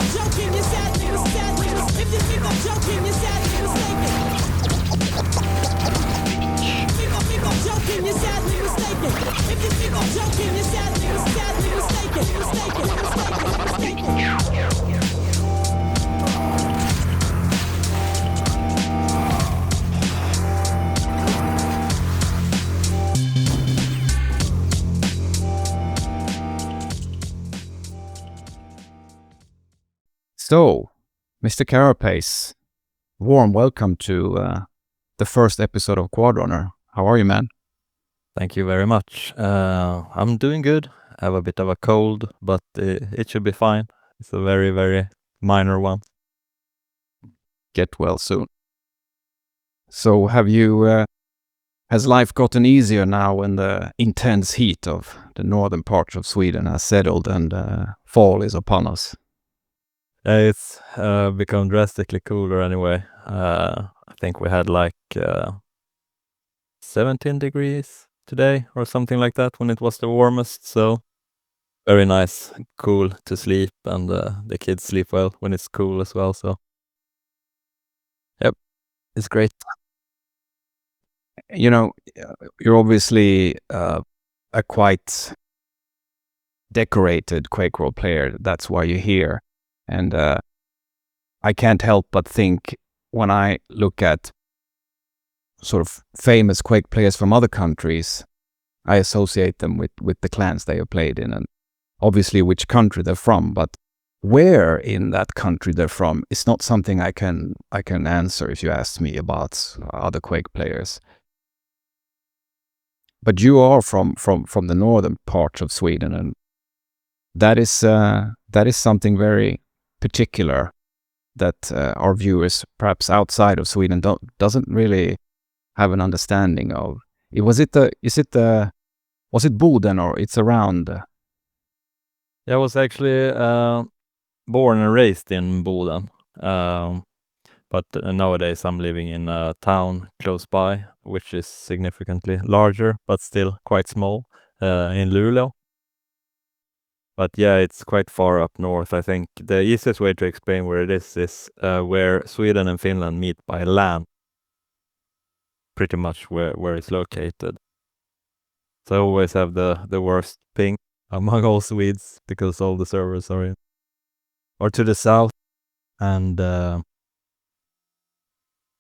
I'm joking, you're sadly mistaken. If you think I'm joking, you're sadly mistaken. Think I'm joking, you're sadly mistaken. If you think I'm joking, you're sadly mistaken. So, Mr. Carapace, warm welcome to the first episode of Quad Runner. How are you, man? Thank you very much. I'm doing good. I have a bit of a cold, but it should be fine. It's a very, very minor one. Get well soon. So, has life gotten easier now when the intense heat of the northern part of Sweden has settled and fall is upon us? It's become drastically cooler anyway. I think we had like 17 degrees today or something like that when it was the warmest. So very nice, cool to sleep, and the kids sleep well when it's cool as well. So yep, it's great. You know, you're obviously a quite decorated QuakeWorld player. That's why you're here. And I can't help but think when I look at sort of famous Quake players from other countries, I associate them with the clans they have played in, and obviously which country they're from. But where in that country they're from is not something I can answer if you ask me about other Quake players. But you are from the northern part of Sweden, and that is something very particular that our viewers, perhaps outside of Sweden, doesn't really have an understanding of. Was it Boden, or it's around? Yeah, I was actually born and raised in Boden, but nowadays I'm living in a town close by, which is significantly larger, but still quite small, in Luleå. But yeah, it's quite far up north. I think the easiest way to explain where it is where Sweden and Finland meet by land. Pretty much where it's located. So I always have the worst ping among all Swedes because all the servers are to the south. And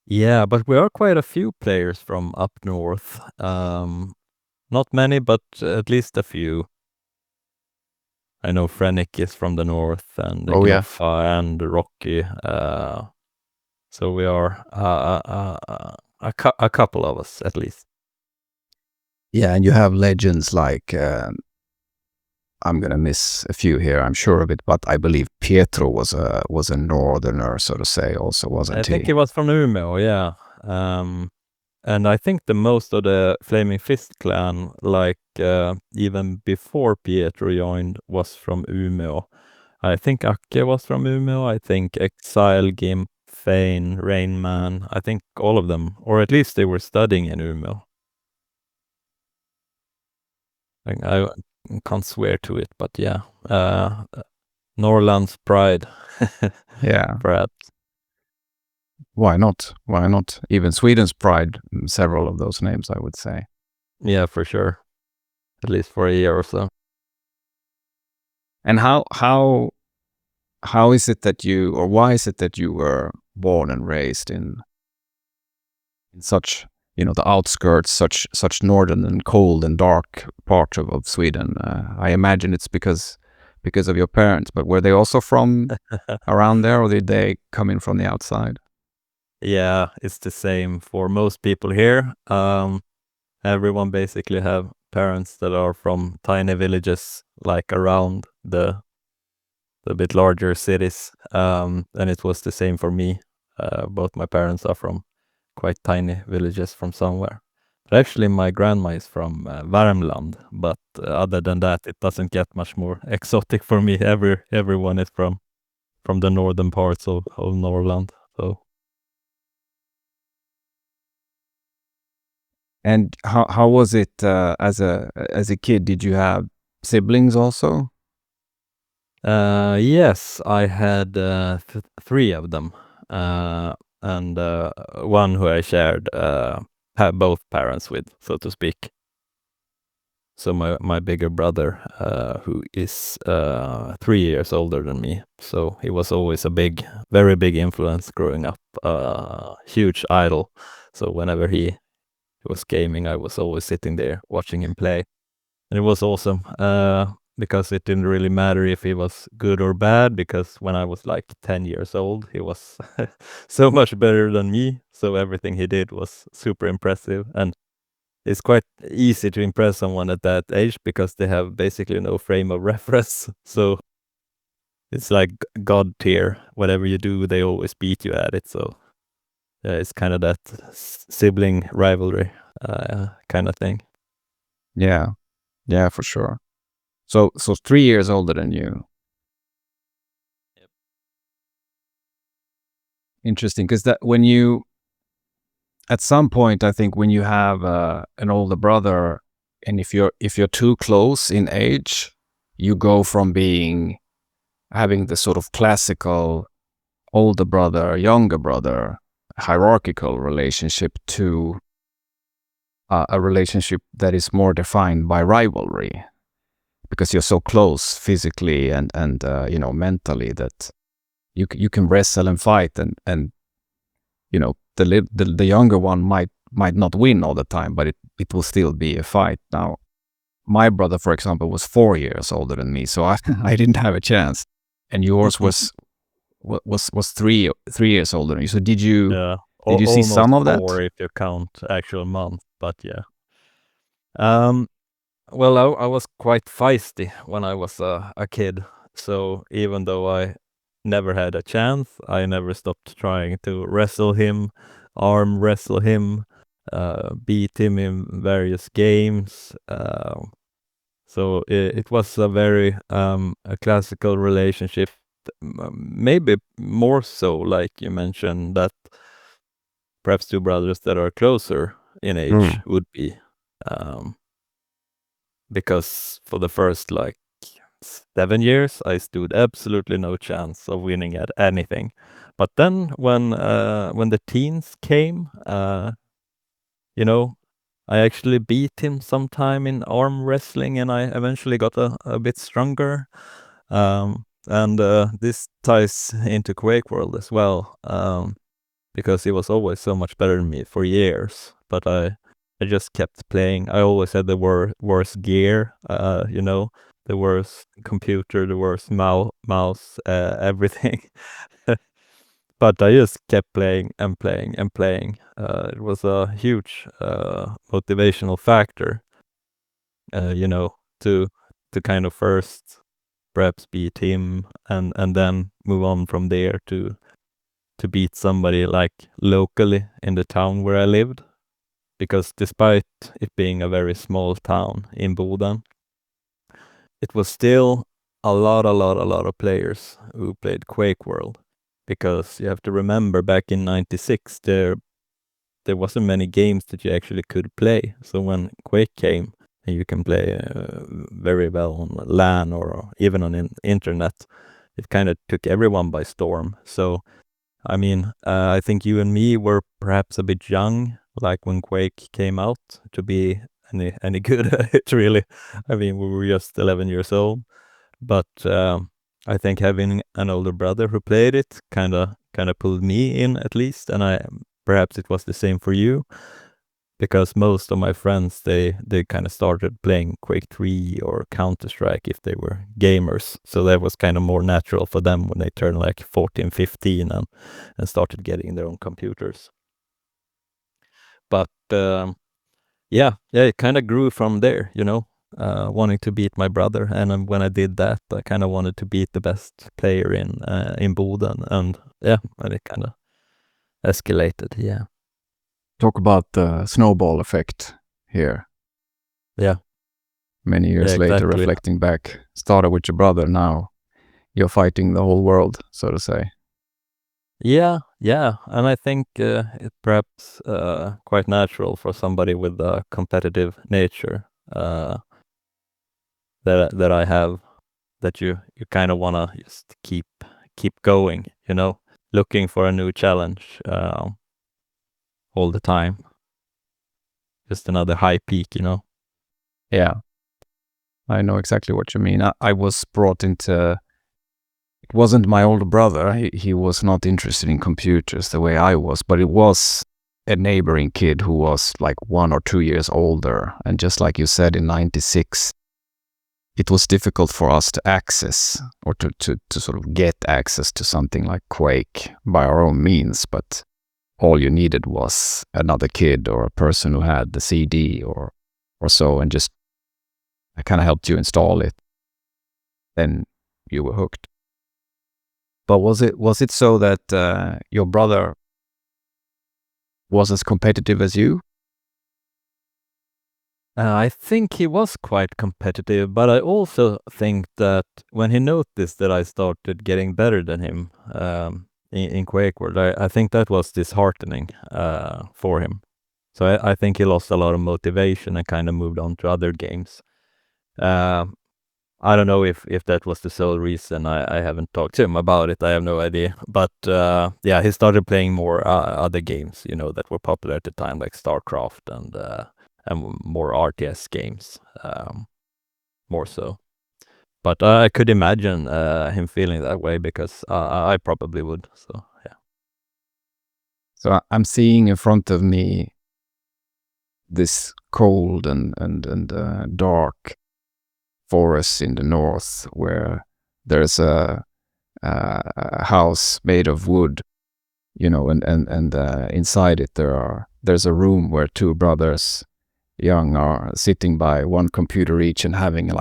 yeah, but we are quite a few players from up north. Not many, but at least a few. I know Frenic is from the north, and Gnoffa and Rocky. So we are a couple of us at least. Yeah, and you have legends like I'm gonna miss a few here, I'm sure of it, but I believe Pietro was a northerner, so to say, also, wasn't he? I think he was from Umeå, yeah. And I think the most of the Flaming Fist clan, like even before Pietro joined, was from Umeå. I think Akke was from Umeå. I think Exile, Gimp, Fane, Rainman. I think all of them, or at least they were studying in Umeå. I can't swear to it, but yeah, Norrland's pride. Yeah, perhaps. Why not? Why not? Even Sweden's pride, several of those names, I would say. Yeah, for sure. At least for a year or so. And how is it that you, or why is it that you were born and raised in such, the outskirts, such northern and cold and dark part of Sweden? I imagine it's because of your parents, but were they also from around there, or did they come in from the outside? Yeah, it's the same for most people here. Everyone basically have parents that are from tiny villages, like around the bit larger cities. And it was the same for me. Both my parents are from quite tiny villages from somewhere. But actually, my grandma is from Värmland. But other than that, it doesn't get much more exotic for me. Everyone is from the northern parts of Norrland. So. And how was it as a kid? Did you have siblings also? Yes, I had 3 of them, and one who I shared both parents with, so to speak. So my bigger brother, who is 3 years older than me, so he was always a very big influence growing up, huge idol. So whenever he was gaming, I was always sitting there watching him play, and it was awesome. Because it didn't really matter if he was good or bad, because when I was like 10 years old, he was so much better than me. So everything he did was super impressive, and it's quite easy to impress someone at that age because they have basically no frame of reference. So it's like God tier. Whatever you do, they always beat you at it. So yeah, it's kind of that sibling rivalry kind of thing. Yeah, yeah, for sure. So 3 years older than you. Yep. Interesting, because that when you, at some point, I think when you have an older brother, and if you're too close in age, you go from having the sort of classical older brother, younger brother hierarchical relationship to a relationship that is more defined by rivalry, because you're so close physically and mentally that you can wrestle and fight, and the younger one might not win all the time, but it will still be a fight. Now, my brother, for example, was 4 years older than me, so I didn't have a chance, and yours was 3 years older than you. So did you Yeah, see some almost of that? 4 if you count actual month, but yeah. Well, I was quite feisty when I was a kid, so even though I never had a chance, I never stopped trying to wrestle him, arm wrestle him, beat him in various games. So it was a very a classical relationship, maybe more so, like you mentioned, that perhaps 2 brothers that are closer in age would be. Um, because for the first like 7 years, I stood absolutely no chance of winning at anything. But then when the teens came, I actually beat him sometime in arm wrestling, and I eventually got a bit stronger. And this ties into QuakeWorld as well, because he was always so much better than me for years. But I just kept playing. I always had the worst gear, the worst computer, the worst mouse, everything. But I just kept playing and playing and playing. It was a huge motivational factor, to kind of first perhaps beat him and then move on from there to beat somebody like locally in the town where I lived. Because despite it being a very small town in Boden, it was still a lot of players who played QuakeWorld. Because you have to remember, back in '96, there wasn't many games that you actually could play. So when Quake came, and you can play very well on LAN or even on internet, it kind of took everyone by storm. So, I mean, I think you and me were perhaps a bit young, like when Quake came out, to be any good at it, really. I mean, we were just 11 years old. But I think having an older brother who played it kind of pulled me in, at least, and perhaps it was the same for you, because most of my friends, they kind of started playing Quake 3 or Counter-Strike if they were gamers, so that was kind of more natural for them when they turned like 14, 15 and started getting their own computers. But yeah, it kind of grew from there, wanting to beat my brother, and when I did that, I kind of wanted to beat the best player in Boden, and yeah, and it kind of escalated. Yeah, Talk about the snowball effect here. yeah, Many years later, exactly. reflecting back, started with your brother. Now you're fighting the whole world, so to say. Yeah, and I think it's perhaps quite natural for somebody with a competitive nature that I have, that you kind of want to just keep going, looking for a new challenge all the time. Just another high peak, Yeah, I know exactly what you mean. I was brought into. It wasn't my older brother. He was not interested in computers the way I was, but it was a neighboring kid who was like 1 or 2 years older. And just like you said, in '96, it was difficult for us to access or to sort of get access to something like Quake by our own means. But all you needed was another kid or a person who had the CD or so, and just I kind of helped you install it. Then you were hooked. But was it so that your brother was as competitive as you? I think he was quite competitive, but I also think that when he noticed that I started getting better than him in QuakeWorld, I think that was disheartening for him. So I think he lost a lot of motivation and kind of moved on to other games. I don't know if that was the sole reason. I haven't talked to him about it. I have no idea. But yeah, he started playing more other games, that were popular at the time, like StarCraft and more RTS games, more so. But I could imagine him feeling that way because I probably would. So yeah. So I'm seeing in front of me this cold and dark forest in the north, where there's a house made of wood, and inside it there's a room where two brothers, young, are sitting by one computer each and having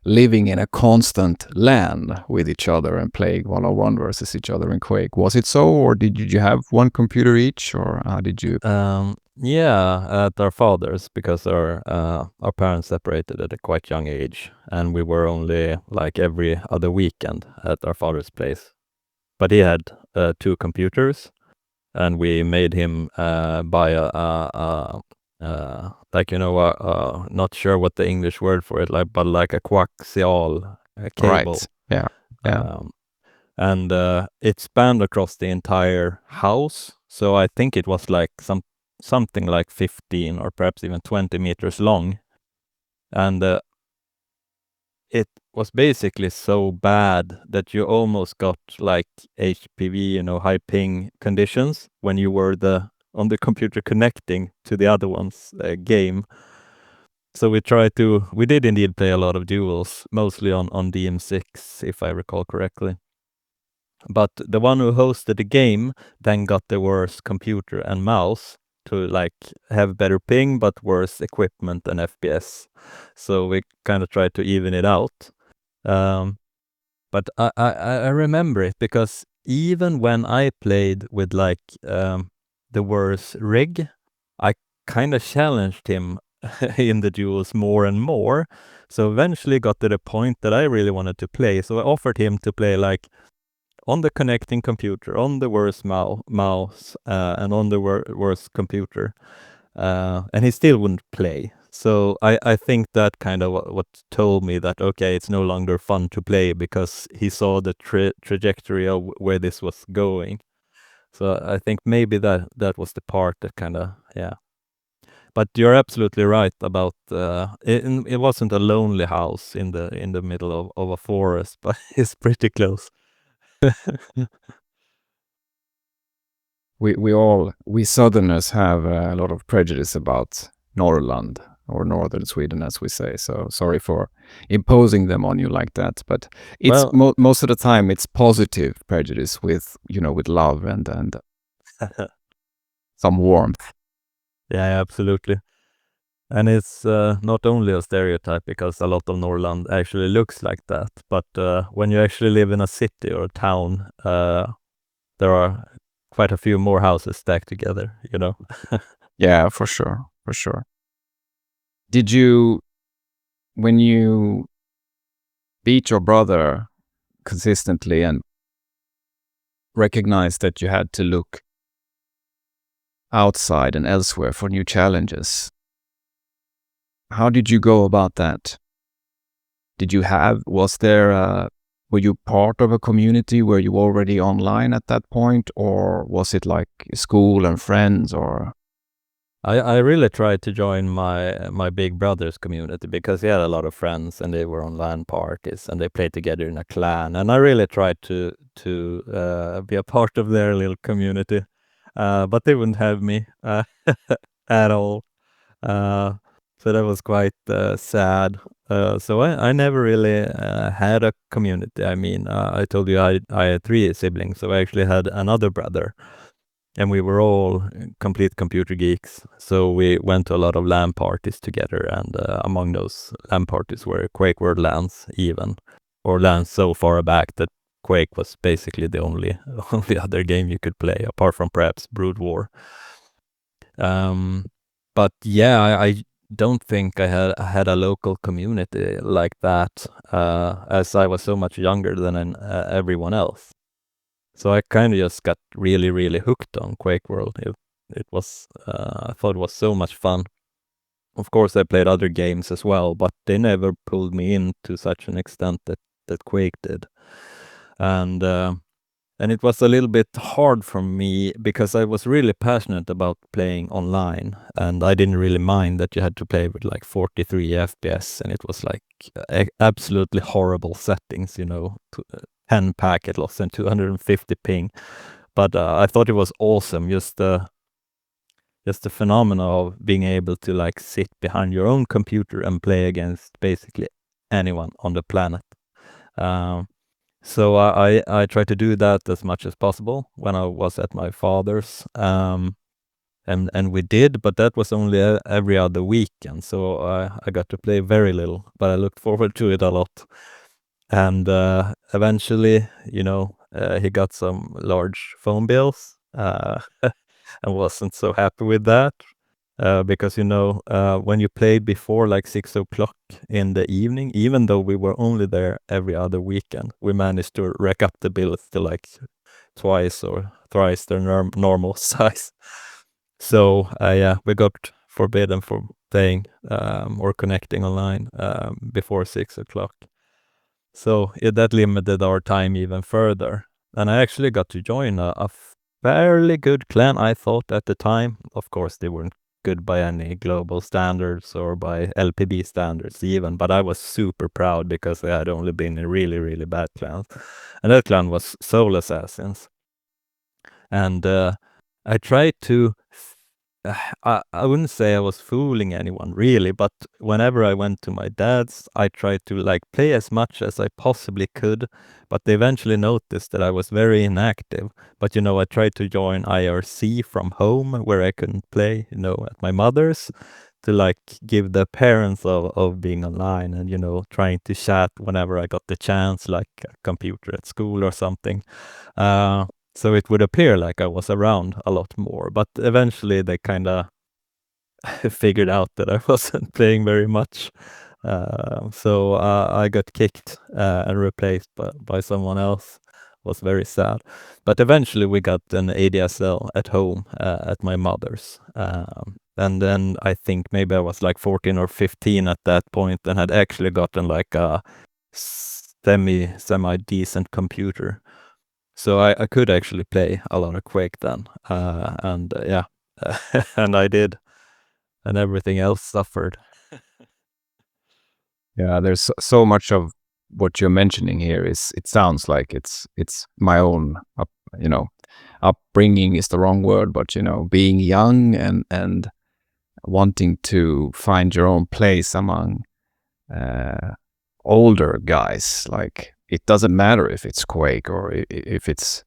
living in a constant LAN with each other and playing 1-on-1 versus each other in Quake. Was it so, or did you have one computer each, or how did you? Yeah, at our father's, because our parents separated at a quite young age, and we were only like every other weekend at our father's place. But he had 2 computers, and we made him buy not sure what the English word for it, but like a coaxial cable. Right. Yeah. And it spanned across the entire house. So I think it was like something like 15 or perhaps even 20 meters long. And it was basically so bad that you almost got like HPV, high ping conditions when you were on the computer connecting to the other one's game. So we did indeed play a lot of duels, mostly on DM6, if I recall correctly. But the one who hosted the game then got the worst computer and mouse to like have better ping but worse equipment and FPS. So we kind of tried to even it out. But I remember it because even when I played with like the worst rig, I kind of challenged him in the duels more and more. So eventually got to the point that I really wanted to play. So I offered him to play like on the connecting computer, on the worst mouse, and on the worst computer. And he still wouldn't play. So I think that kind of what told me that, okay, it's no longer fun to play, because he saw the trajectory of where this was going. So I think maybe that was the part that kind of, yeah. But you're absolutely right about it wasn't a lonely house in the middle of a forest, but it's pretty close. We Southerners have a lot of prejudice about Norrland, or northern Sweden, as we say. So sorry for imposing them on you like that, but it's most of the time it's positive prejudice with with love and some warmth. Yeah, absolutely. And it's not only a stereotype, because a lot of Norrland actually looks like that, but when you actually live in a city or a town, there are quite a few more houses stacked together, Yeah, for sure. Did you, when you beat your brother consistently and recognize that you had to look outside and elsewhere for new challenges, how did you go about that? were you part of a community? Were you already online at that point, or was it like school and friends, or? I really tried to join my big brother's community because he had a lot of friends and they were on LAN parties and they played together in a clan, and I really tried to be a part of their little community, but they wouldn't have me at all. So that was quite sad. So I never really had a community. I mean, I told you I had 3 siblings, so I actually had another brother. And we were all complete computer geeks, so we went to a lot of LAN parties together, and among those LAN parties were QuakeWorld LANs even, or LANs so far back that Quake was basically the only other game you could play, apart from perhaps Brood War. But yeah, I don't think I had a local community like that, as I was so much younger than everyone else. So I kind of just got really, really hooked on QuakeWorld. It was, I thought it was so much fun. Of course, I played other games as well, but they never pulled me in to such an extent that Quake did. And it was a little bit hard for me because I was really passionate about playing online, and I didn't really mind that you had to play with like 43 FPS, and it was like absolutely horrible settings, 10 packet loss and 250 ping. But I thought it was awesome, just the phenomena of being able to like sit behind your own computer and play against basically anyone on the planet. So I tried to do that as much as possible when I was at my father's, and we did, but that was only every other weekend, so I got to play very little, but I looked forward to it a lot. And eventually, he got some large phone bills, and wasn't so happy with that. Because when you played before like 6 o'clock in the evening, even though we were only there every other weekend, we managed to rack up the bills to like twice or thrice their normal size. So we got forbidden from playing or connecting online before 6 o'clock. So that limited our time even further. And I actually got to join a fairly good clan, I thought, at the time. Of course, they weren't good by any global standards or by LPB standards even, but I was super proud because I had only been in really, really bad clans. And that clan was Soul Assassins. And I tried to I wouldn't say I was fooling anyone really, but whenever I went to my dad's, I tried to like play as much as I possibly could, but they eventually noticed that I was very inactive. But I tried to join IRC from home where I couldn't play, at my mother's, to like give the parents of being online and, trying to chat whenever I got the chance, like a computer at school or something. So it would appear like I was around a lot more, but eventually they kind of figured out that I wasn't playing very much. So I got kicked and replaced by someone else. Was very sad. But eventually we got an ADSL at home at my mother's. And then I think maybe I was like 14 or 15 at that point and had actually gotten like a semi-decent computer. So I could actually play a lot of Quake then, and yeah, and I did, and everything else suffered. Yeah, there's so much of what you're mentioning here it sounds like it's my own upbringing is the wrong word, but being young and wanting to find your own place among older guys. Like, it doesn't matter if it's Quake or if it's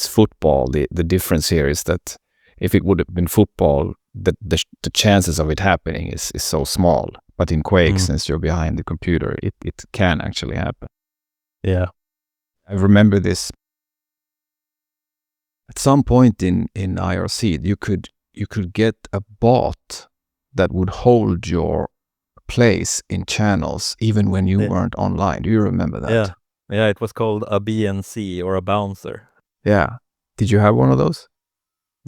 football. The difference here is that if it would have been football, the chances of it happening is so small. But in Quake, since you're behind the computer, it can actually happen. Yeah. I remember this. At some point in IRC, you could get a bot that would hold your place in channels even when you weren't online. Do you remember that? Yeah, it was called a BNC or a bouncer. Yeah. Did you have one of those?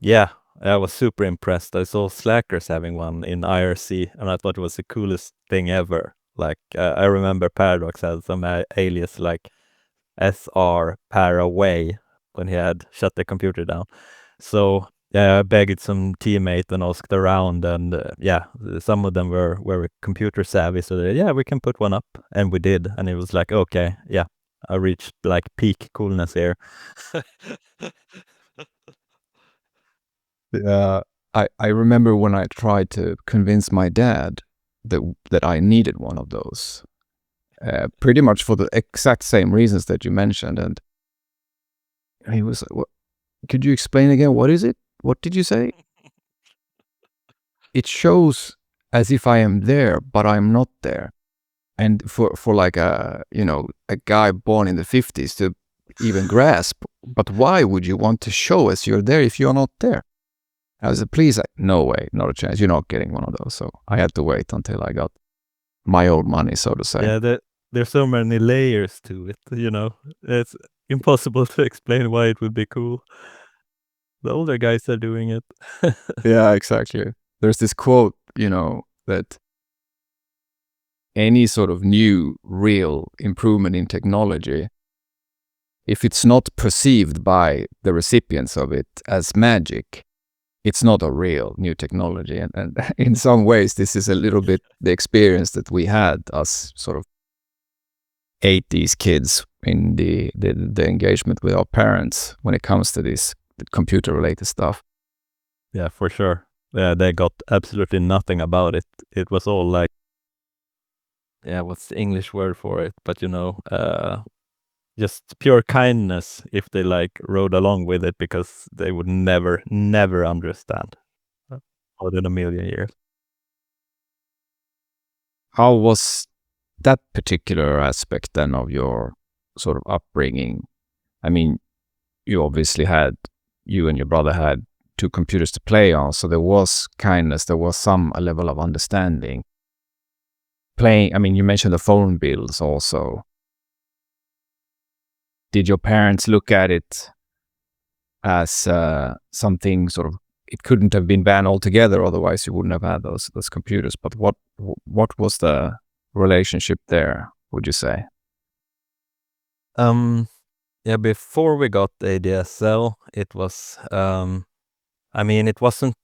Yeah, I was super impressed. I saw Slackers having one in IRC, and I thought it was the coolest thing ever. Like I remember Paradox had some alias like SR Paraway when he had shut the computer down. So yeah, I begged some teammate and asked around, and yeah, some of them were computer savvy, so yeah, we can put one up, and we did, and it was like, okay, yeah, I reached like peak coolness here. I remember when I tried to convince my dad that I needed one of those, pretty much for the exact same reasons that you mentioned, and he was like, "What? Could you explain again? What is it? What did you say?" It shows as if I am there, but I'm not there. And for like a a guy born in the 50s to even grasp, but why would you want to show us you're there if you're not there? I was like, please, no way, not a chance. You're not getting one of those. So I had to wait until I got my old money, so to say. Yeah, there's so many layers to it, It's impossible to explain why it would be cool. The older guys are doing it. Yeah, exactly. There's this quote, that any sort of new, real improvement in technology, if it's not perceived by the recipients of it as magic, it's not a real new technology. And in some ways, this is a little bit the experience that we had, us sort of 80s kids in the engagement with our parents when it comes to this computer-related stuff. Yeah, for sure. Yeah, they got absolutely nothing about it. It was all like, yeah, what's the English word for it? But just pure kindness if they like rode along with it, because they would never understand more in a million years. How was that particular aspect then of your sort of upbringing? I mean, you and your brother had two computers to play on, so there was kindness, there was a level of understanding. I mean, you mentioned the phone bills also. Did your parents look at it as something sort of, it couldn't have been banned altogether, otherwise you wouldn't have had those computers, but what was the relationship there, would you say? Yeah, before we got ADSL, it was I mean, it wasn't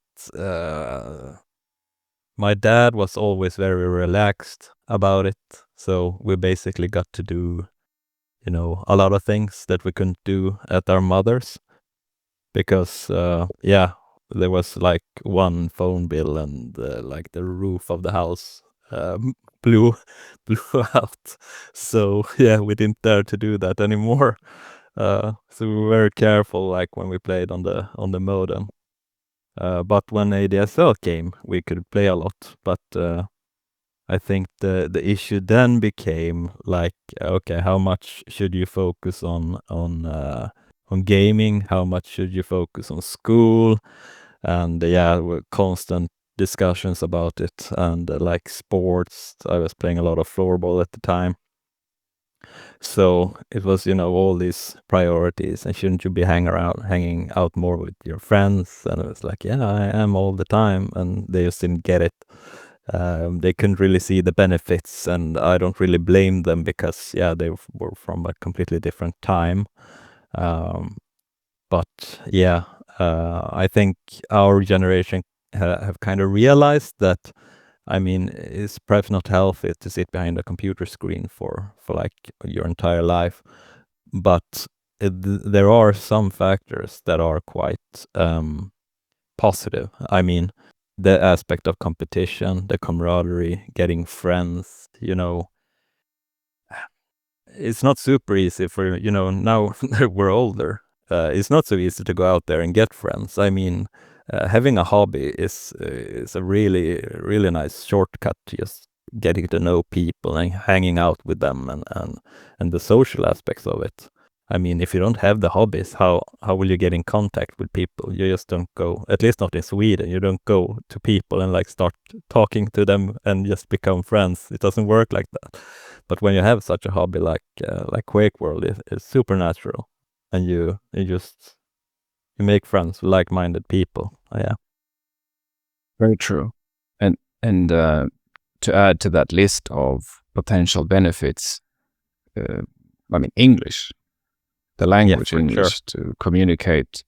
my dad was always very relaxed about it, so we basically got to do a lot of things that we couldn't do at our mother's, because yeah, there was like one phone bill, and like the roof of the house blew out. So yeah, we didn't dare to do that anymore. So we were very careful, like when we played on the modem. But when ADSL came, we could play a lot. But I think the issue then became like, okay, how much should you focus on gaming? How much should you focus on school? And yeah, constant discussions about it, and like sports. I was playing a lot of floorball at the time. So it was, all these priorities, and shouldn't you be hanging out more with your friends? And it was like, yeah, I am all the time, and they just didn't get it. They couldn't really see the benefits, and I don't really blame them, because yeah, they were from a completely different time. But yeah, I think our generation have kind of realized that, I mean, it's perhaps not healthy to sit behind a computer screen for like your entire life, but there are some factors that are quite positive. I mean, the aspect of competition, the camaraderie, getting friends, it's not super easy for, now that we're older. It's not so easy to go out there and get friends. I mean, having a hobby is a really, really nice shortcut to just getting to know people and hanging out with them, and the social aspects of it. I mean, if you don't have the hobbies, how will you get in contact with people? You just don't go, at least not in Sweden, you don't go to people and like start talking to them and just become friends. It doesn't work like that. But when you have such a hobby like QuakeWorld, it's supernatural, and you make friends with like-minded people. Yeah. Very true. And to add to that list of potential benefits. English, the language for English, to communicate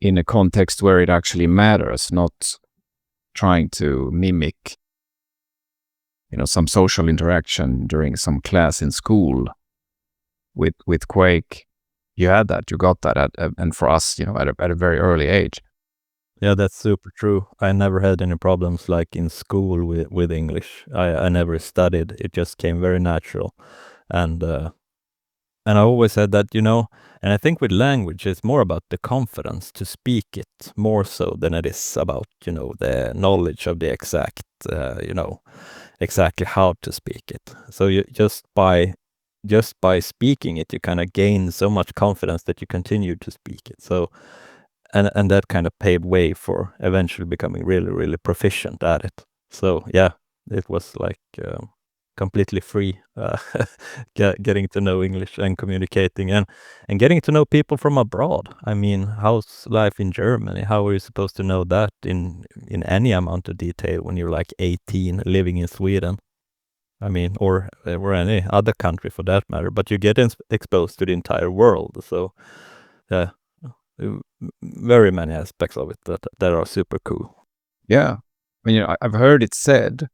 in a context where it actually matters, not trying to mimic, some social interaction during some class in school. With Quake, you had that, you got that, and for us, at a very early age. Yeah, that's super true. I never had any problems like in school with English. I never studied. It just came very natural. And I always said that, and I think with language, it's more about the confidence to speak it more so than it is about, the knowledge of the exactly how to speak it. So you just by speaking it, you kind of gain so much confidence that you continue to speak it. So, and that kind of paved way for eventually becoming really, really proficient at it. So yeah, it was like completely free, getting to know English and communicating and getting to know people from abroad. I mean, how's life in Germany? How are you supposed to know that in any amount of detail when you're like 18 living in Sweden? I mean, or any other country for that matter, but you get exposed to the entire world. So, yeah, very many aspects of it that are super cool. Yeah. I've heard it said,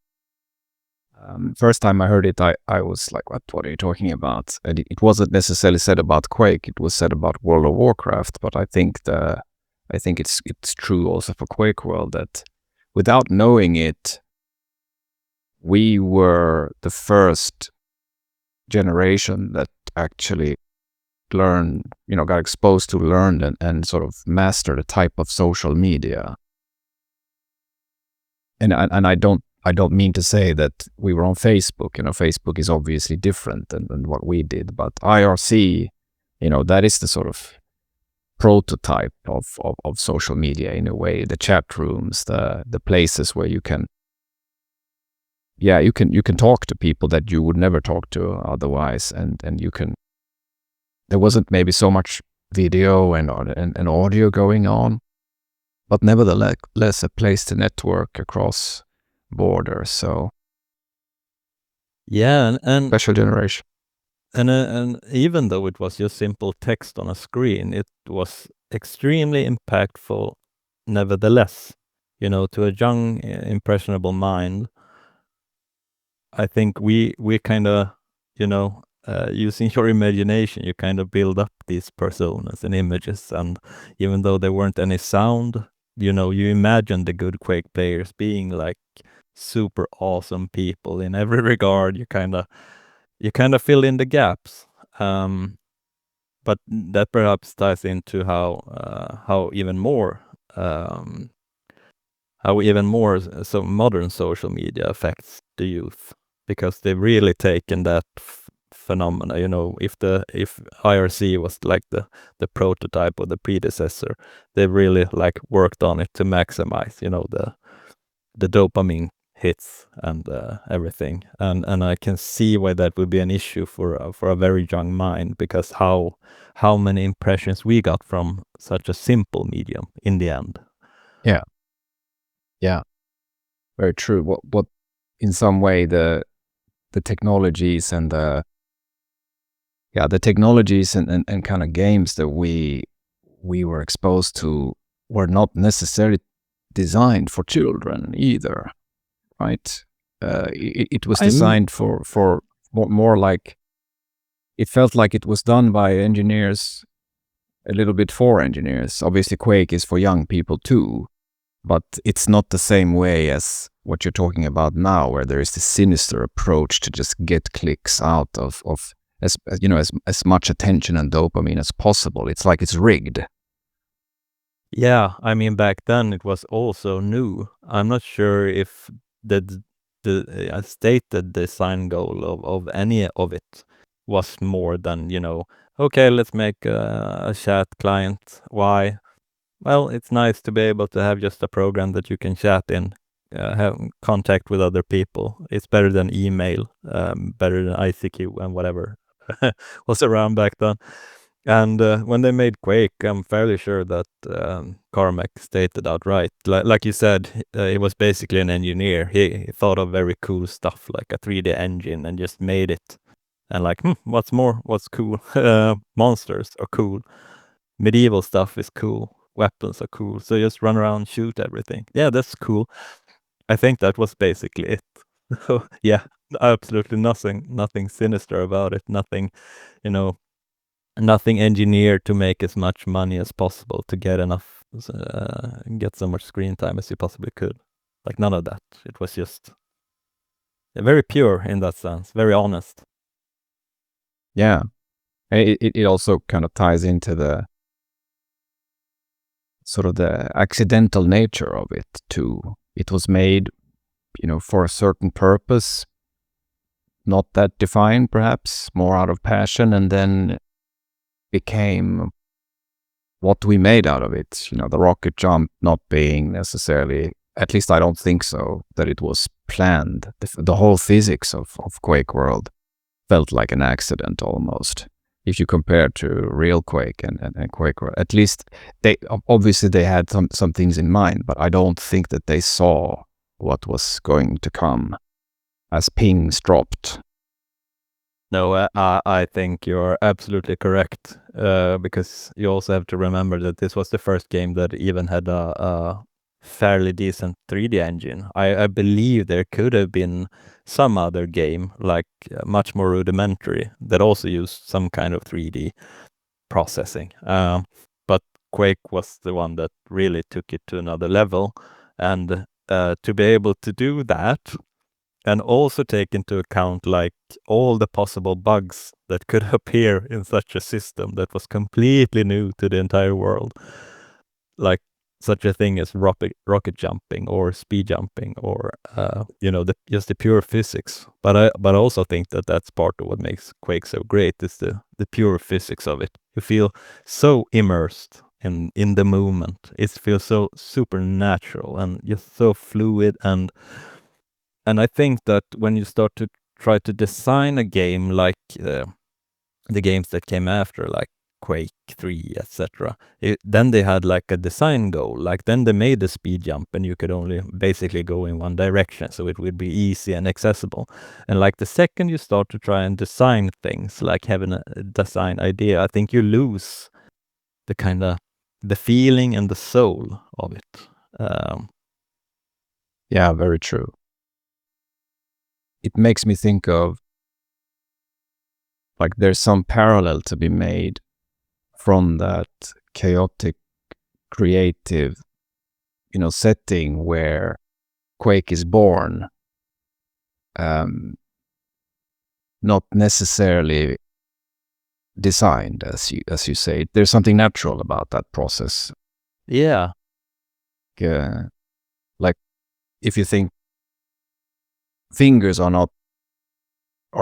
first time I heard it, I was like, what are you talking about? And it wasn't necessarily said about Quake, it was said about World of Warcraft, but I think it's true also for QuakeWorld that without knowing it, we were the first generation that actually learned, got exposed to, learned, and sort of mastered a type of social media. And I don't mean to say that we were on Facebook. Facebook is obviously different than what we did, but IRC, that is the sort of prototype of social media in a way. The chat rooms, the places where you can talk to people that you would never talk to otherwise, and there wasn't maybe so much video and audio going on, but nevertheless a place to network across borders. So yeah, and special generation. And even though it was just simple text on a screen, it was extremely impactful nevertheless. To a young, impressionable mind, I think we kind of, using your imagination, you kind of build up these personas and images. And even though there weren't any sound, you imagine the good Quake players being like super awesome people in every regard. You kind of fill in the gaps. But that perhaps ties into how even more so modern social media affects the youth, because they've really taken that phenomena. If IRC was like the prototype or the predecessor, they've really like worked on it to maximize the dopamine hits and everything, and I can see why that would be an issue for a very young mind, because how many impressions we got from such a simple medium in the end. Yeah, very true. What in some way the technologies and the technologies and kind of games that we were exposed to were not necessarily designed for children either, right? It was designed for more like, it felt like it was done by engineers, a little bit for engineers. Obviously Quake is for young people too, but it's not the same way as what you're talking about now, where there is this sinister approach to just get clicks out of as much attention and dopamine as possible. It's like it's rigged. Yeah, I mean, back then it was also new. I'm not sure if the stated design goal of any of it was more than, okay, let's make a chat client. Why? Well, it's nice to be able to have just a program that you can chat in, have contact with other people. It's better than email, better than ICQ and whatever was around back then. And when they made Quake, I'm fairly sure that Carmack stated outright, like you said, he was basically an engineer. He thought of very cool stuff like a 3D engine and just made it. And like, what's more? What's cool? Monsters are cool. Medieval stuff is cool. Weapons are cool. So just run around, shoot everything. Yeah, that's cool. I think that was basically it. So yeah, absolutely nothing sinister about it. Nothing, you know, nothing engineered to make as much money as possible to get enough, get so much screen time as you possibly could. Like none of that. It was just very pure in that sense, very honest. Yeah. It also kind of ties into the sort of the accidental nature of it too. It was made, for a certain purpose, not that defined perhaps, more out of passion, and then became what we made out of it. The rocket jump not being necessarily, at least I don't think so, that it was planned. The whole physics of QuakeWorld felt like an accident almost. If you compare to real Quake and QuakeWorld, at least they had some things in mind, but I don't think that they saw what was going to come as pings dropped. No, I think you're absolutely correct, because you also have to remember that this was the first game that even had a fairly decent 3D engine. I believe there could have been some other game, like much more rudimentary, that also used some kind of 3D processing. But Quake was the one that really took it to another level. And to be able to do that, and also take into account like all the possible bugs that could appear in such a system that was completely new to the entire world, like such a thing as rocket jumping or speed jumping, or just the pure physics. But I also think that that's part of what makes Quake so great, is the pure physics of it. You feel so immersed in the movement. It feels so supernatural and just so fluid, and I think that when you start to try to design a game like the games that came after, like Quake 3, etc., then they had like a design goal. Like then they made the speed jump and you could only basically go in one direction, so it would be easy and accessible. And like the second you start to try and design things, like having a design idea, I think you lose the kind of the feeling and the soul of it. Yeah, very true. It makes me think of, like, there's some parallel to be made from that chaotic, creative, setting where Quake is born. Not necessarily designed, as you say. There's something natural about that process. Yeah. Like if you think fingers are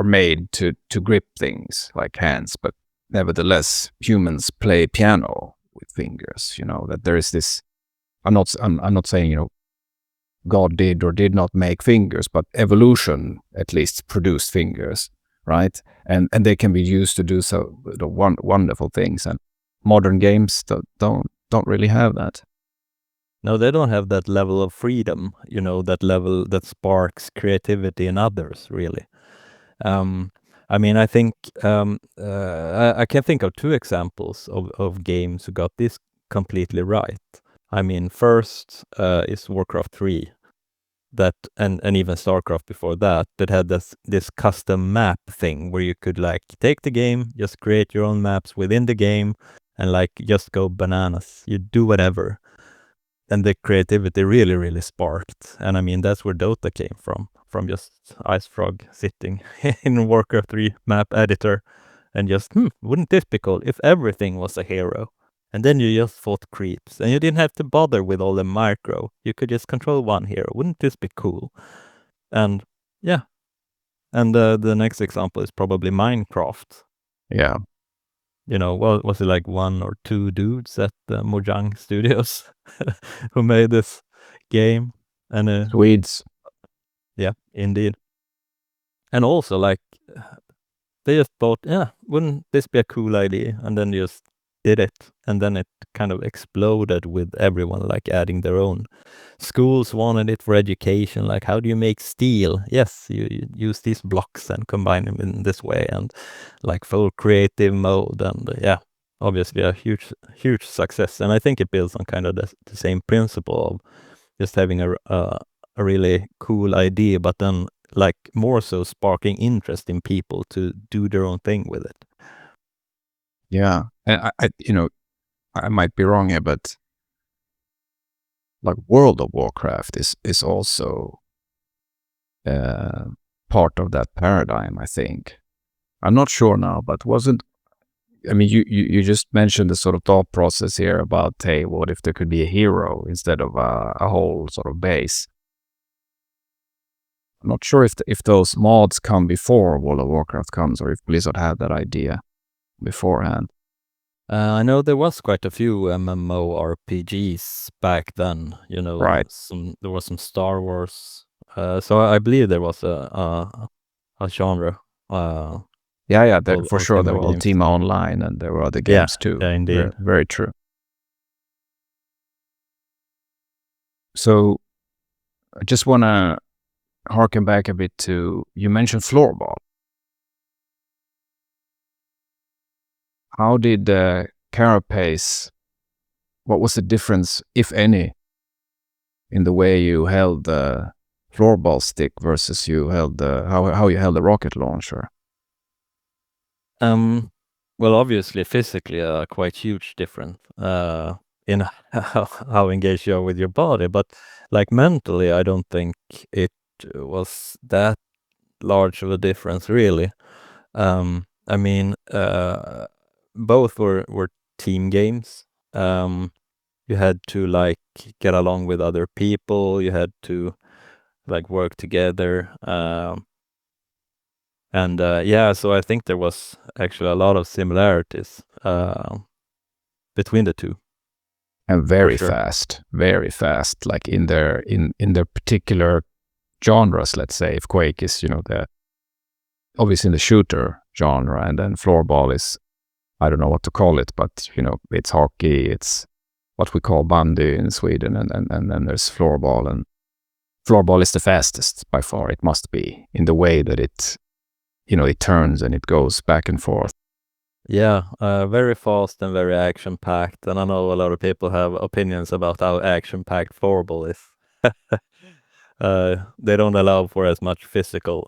made to grip things like hands, but nevertheless humans play piano with fingers. That there is this. I'm not saying God did or did not make fingers, but evolution at least produced fingers, right? And they can be used to do so wonderful things. And modern games don't really have that. No, they don't have that level of freedom, that level that sparks creativity in others, really. I think I can think of two examples of games who got this completely right. First is Warcraft 3, that and even StarCraft before that had this custom map thing where you could like take the game, just create your own maps within the game, and like just go bananas. You do whatever. And the creativity really, really sparked. And that's where Dota came from just Ice Frog sitting in Warcraft 3 map editor and just, wouldn't this be cool if everything was a hero? And then you just fought creeps, and you didn't have to bother with all the micro. You could just control one hero. Wouldn't this be cool? And yeah. And the next example is probably Minecraft. Yeah. Well, was it like one or two dudes at Mojang Studios who made this game? And Swedes. yeah, indeed. And also, like, They just thought, yeah, wouldn't this be a cool idea? And then just did it, and then it kind of exploded with everyone like adding their own. Schools wanted it for education, like how do you make steel? Yes, you use these blocks and combine them in this way, and like full creative mode, and yeah, obviously a huge success. And I think it builds on kind of the same principle of just having a really cool idea, but then like more so sparking interest in people to do their own thing with it. Yeah, and I might be wrong here, but like World of Warcraft is also part of that paradigm, I think. I'm not sure now, but you just mentioned the sort of thought process here about, hey, what if there could be a hero instead of a whole sort of base? I'm not sure if those mods come before World of Warcraft comes, or if Blizzard had that idea beforehand. I know there was quite a few MMORPGs back then. Right. There was some Star Wars. So I believe there was a genre. Yeah, for of sure. There similar were games. Ultima Online, and there were other games too. Yeah, indeed. Very, very true. So I just want to harken back a bit to, you mentioned floorball. How did Carapace, what was the difference, if any, in the way you held the floorball stick versus you held how you held the rocket launcher? Well, obviously, physically, quite huge difference in how engaged you are with your body, but like mentally, I don't think it was that large of a difference, really. I mean, both were team games. You had to like get along with other people. You had to like work together. And yeah, so I think there was actually a lot of similarities between the two. And very sure. very fast, like in their particular genres. Let's say if Quake is, the obviously in the shooter genre, and then floorball is, I don't know what to call it, but it's hockey, it's what we call bandy in Sweden, and then there's floorball, and floorball is the fastest by far. It must be, in the way that it turns and it goes back and forth. Yeah, very fast and very action-packed, and I know a lot of people have opinions about how action-packed floorball is. They don't allow for as much physical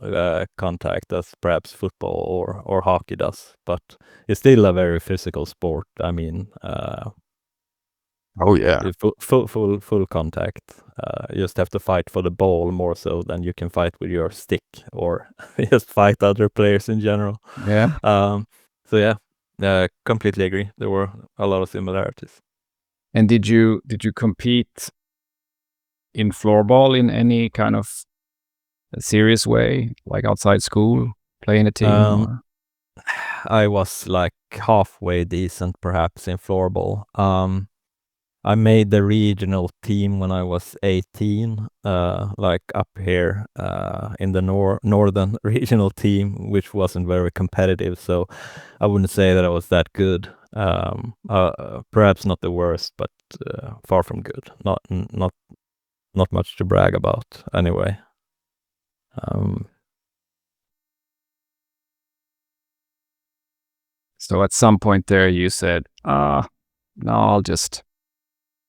contact as perhaps football or hockey does, but it's still a very physical sport. I mean, oh yeah, full contact. You just have to fight for the ball more so than you can fight with your stick or just fight other players in general. Yeah. So yeah, completely agree. There were a lot of similarities. And did you compete in floorball in any kind of serious way, like outside school, playing a team? I was like halfway decent, perhaps, in floorball. I made the regional team when I was 18, like up here in the northern regional team, which wasn't very competitive. So I wouldn't say that I was that good. Perhaps not the worst, but far from good. Not much to brag about, anyway. So at some point there, you said, no,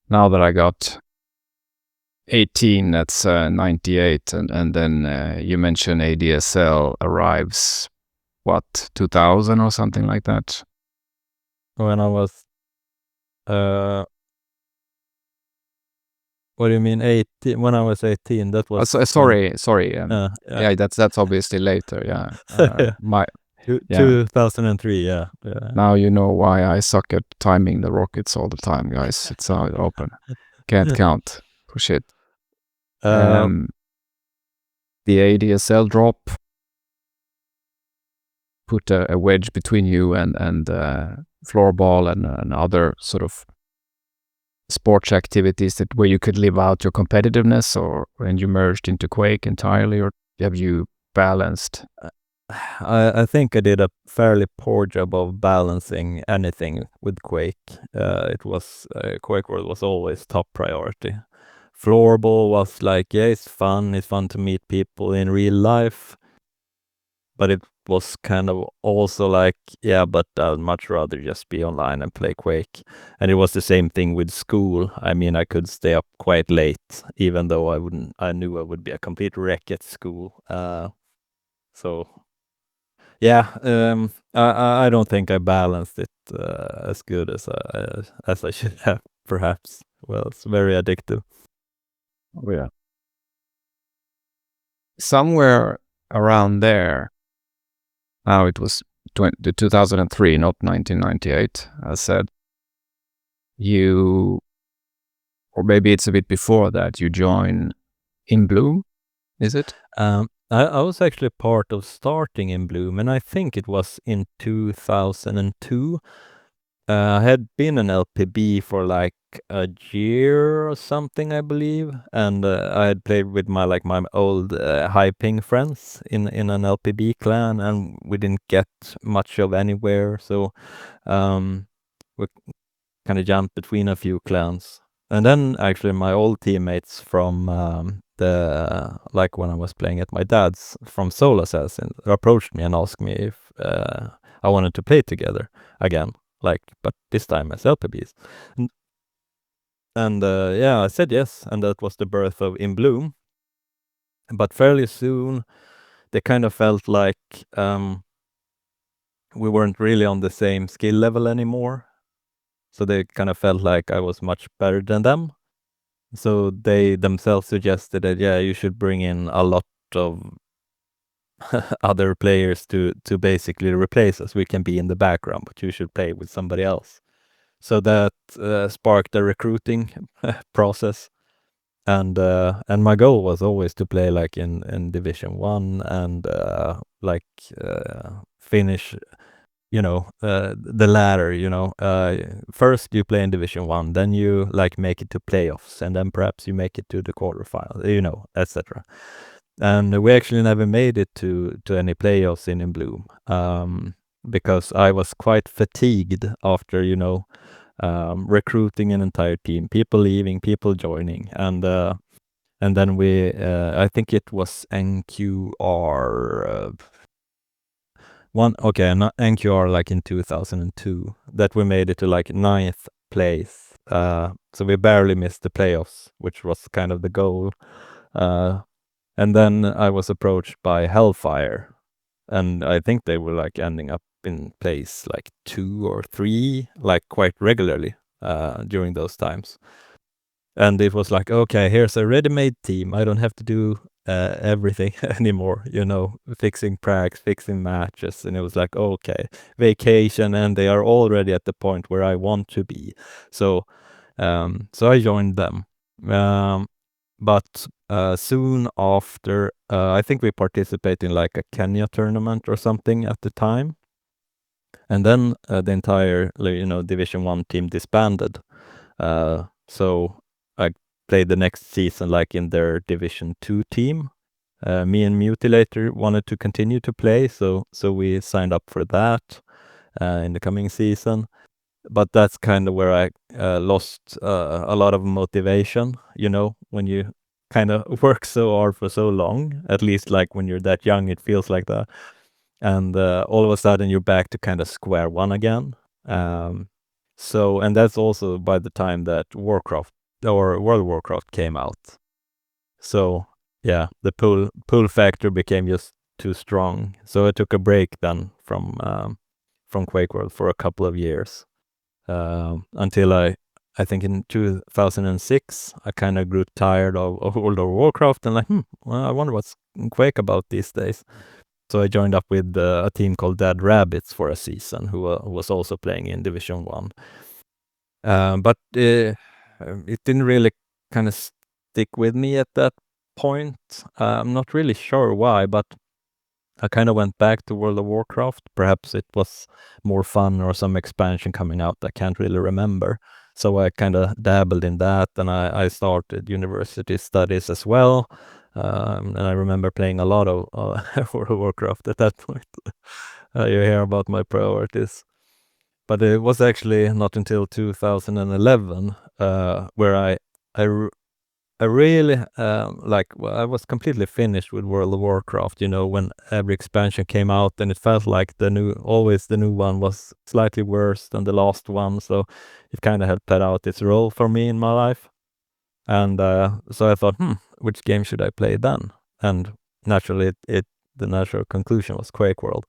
now that I got 18, that's 98, and then you mentioned ADSL arrives, what, 2000 or something like that? When I was, what do you mean 18? When I was 18, that was... sorry. Yeah, that's obviously later, yeah. 2003, yeah. Now you know why I suck at timing the rockets all the time, guys. It's out open. Can't count. Push it. The ADSL drop put a wedge between you and floorball and other sort of sports activities where you could live out your competitiveness, and you merged into Quake entirely, or have you balanced? I think I did a fairly poor job of balancing anything with Quake. It was QuakeWorld was always top priority. Floorball was like, yeah, it's fun. It's fun to meet people in real life, but it was kind of also like, yeah, but I'd much rather just be online and play Quake. And it was the same thing with school. I mean, I could stay up quite late, even though I knew I would be a complete wreck at school. So yeah, I don't think I balanced it as good as I should have, perhaps. Well, it's very addictive. Oh, yeah. Somewhere around there, now it was 2003, not 1998, as said, you, or maybe it's a bit before that, you join In Bloom, is it? I was actually part of starting In Bloom, and I think it was in 2002. I had been an LPB for like a year or something, I believe, and I had played with my old high ping friends in an LPB clan, and we didn't get much of anywhere, so we kind of jumped between a few clans. And then actually my old teammates from when I was playing at my dad's from Soul Assassin approached me and asked me if I wanted to play together again, but this time as LPBs. And yeah, I said yes, and that was the birth of In Bloom. But fairly soon, they kind of felt like we weren't really on the same skill level anymore. So they kind of felt like I was much better than them. So they themselves suggested that, yeah, you should bring in a lot of other players to basically replace us. We can be in the background, but you should play with somebody else. So that sparked a recruiting process. And my goal was always to play like in Division 1 and finish the ladder, first you play in Division 1, then you make it to playoffs, and then perhaps you make it to the quarterfinal, etc. And we actually never made it to any playoffs in Bloom, because I was quite fatigued after, recruiting an entire team, people leaving, people joining, and then I think it was NQR, not NQR in 2002 that we made it to ninth place. So we barely missed the playoffs, which was kind of the goal. And then I was approached by Hellfire, and I think they were ending up in place 2 or 3 quite regularly during those times. And it was okay, here's a ready-made team. I don't have to do everything anymore, fixing prags, fixing matches. And it was okay, vacation, and they are already at the point where I want to be. So I joined them. But soon after, I think we participated in a Kenya tournament or something at the time. And then the entire Division 1 team disbanded. So I played the next season in their Division 2 team. Me and Mutilator wanted to continue to play, so we signed up for that in the coming season. But that's kind of where I lost a lot of motivation, when you kind of work so hard for so long, at least when you're that young, it feels like that. And all of a sudden you're back to kind of square one again. And that's also by the time that Warcraft or World of Warcraft came out. So yeah, the pull factor became just too strong. So I took a break then from QuakeWorld for a couple of years, until I think in 2006 I kind of grew tired of World of Warcraft and well, I wonder what's Quake about these days. So I joined up with a team called Dead Rabbits for a season, who was also playing in Division 1. But it didn't really kind of stick with me at that point. I'm not really sure why, but I kind of went back to World of Warcraft. Perhaps it was more fun or some expansion coming out. I can't really remember. So I kind of dabbled in that, and I started university studies as well. And I remember playing a lot of World of Warcraft at that point. You hear about my priorities. But it was actually not until 2011 where I really I was completely finished with World of Warcraft, when every expansion came out, and it felt like the new one was slightly worse than the last one, so it kind of had played out its role for me in my life. And so I thought, which game should I play then? And naturally, the natural conclusion was QuakeWorld.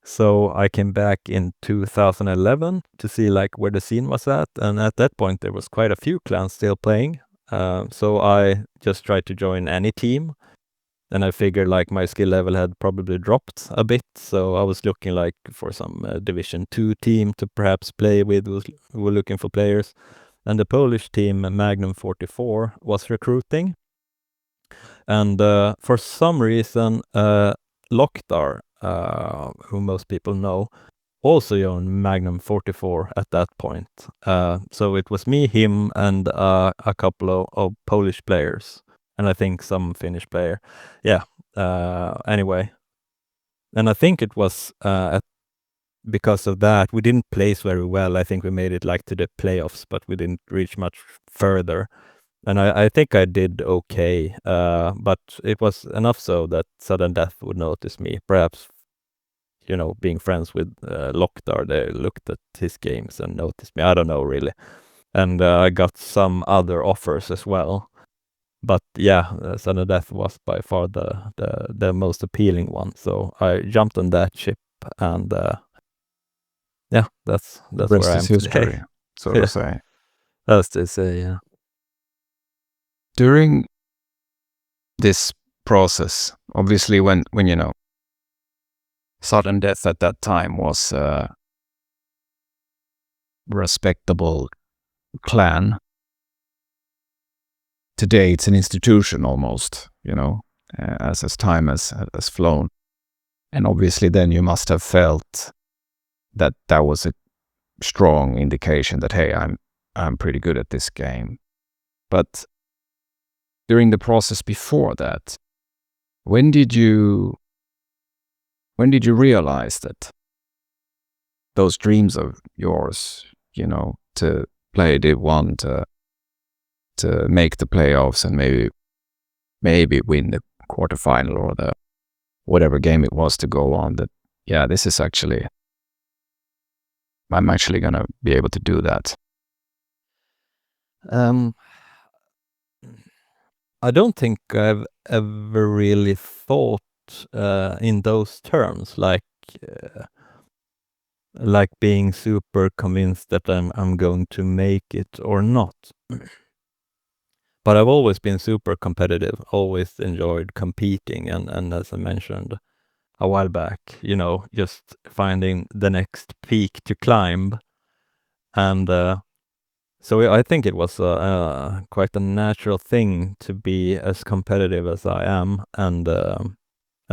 So I came back in 2011 to see where the scene was at, and at that point there was quite a few clans still playing. So I just tried to join any team, and I figured my skill level had probably dropped a bit, so I was looking for some Division 2 team to perhaps play with, who were looking for players. And the Polish team Magnum 44 was recruiting, and for some reason Loktar, who most people know, also joined Magnum 44 at that point. So it was me, him, and a couple of Polish players, and I think some Finnish player. Yeah. Anyway, and I think it was because of that we didn't place very well. I think we made it to the playoffs, but we didn't reach much further. And I think I did okay, but it was enough so that Suddendeath would notice me. Perhaps, being friends with Loktar, they looked at his games and noticed me. I don't know, really. And I got some other offers as well. But yeah, Suddendeath was by far the most appealing one. So I jumped on that ship, and yeah, that's Rest where I am is history, today. so to say. That's to say, yeah. During this process, obviously when Suddendeath at that time was a respectable clan. Today it's an institution almost, as time has flown. And obviously then you must have felt that was a strong indication that, hey, I'm pretty good at this game. But during the process before that, when did you realize that those dreams of yours, to play Div 1, to make the playoffs and maybe win the quarterfinal or the whatever game it was to go on, that this is I'm actually gonna be able to do that? I don't think I've ever really thought in those terms, like being super convinced that I'm going to make it or not. But I've always been super competitive, always enjoyed competing, and as I mentioned a while back, just finding the next peak to climb. And so I think it was quite a natural thing to be as competitive as I am, and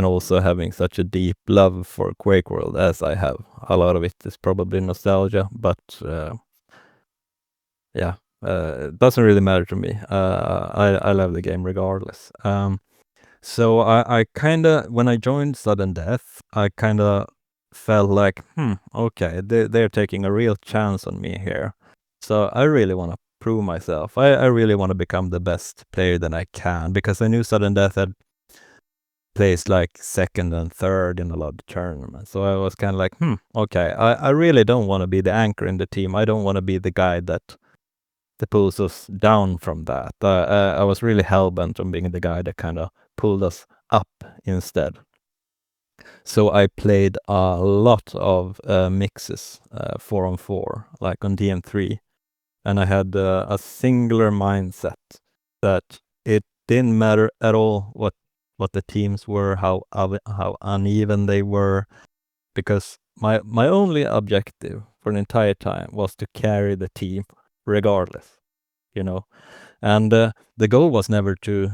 also having such a deep love for QuakeWorld as I have. A lot of it is probably nostalgia, but it doesn't really matter to me. I love the game regardless. So I kind of, when I joined Suddendeath, I kind of felt like, okay, they're taking a real chance on me here. So I really want to prove myself. I really want to become the best player that I can, because I knew Suddendeath had placed second and third in a lot of tournaments. So I was kind of like, okay, I really don't want to be the anchor in the team. I don't want to be the guy that pulls us down from that. I was really hell-bent on being the guy that kind of pulled us up instead. So I played a lot of mixes, 4-on-4, on DM3. And I had a singular mindset that it didn't matter at all what the teams were, how uneven they were, because my only objective for an entire time was to carry the team regardless, and the goal was never to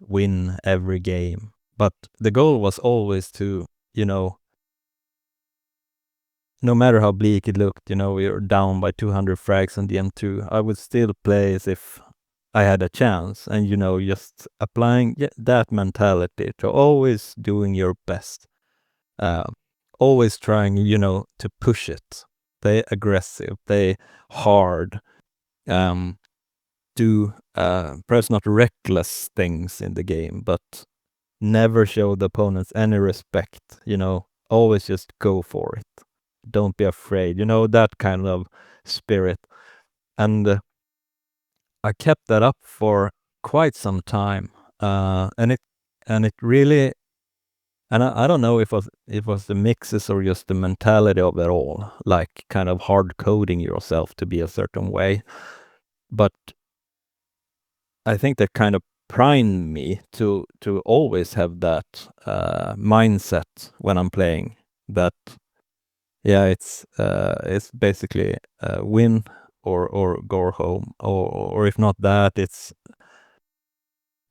win every game, but the goal was always to no matter how bleak it looked, we were down by 200 frags on the M2, I would still play as if I had a chance, and just applying that mentality to always doing your best, always trying, to push it, play aggressive, play hard, do perhaps not reckless things in the game, but never show the opponents any respect. Always just go for it. Don't be afraid. That kind of spirit. And I kept that up for quite some time, and it really, and I don't know if it was the mixes or just the mentality of it all, like kind of hard coding yourself to be a certain way, but I think that kind of primed me to always have that mindset when I'm playing. That it's basically win or go home, or if not that, it's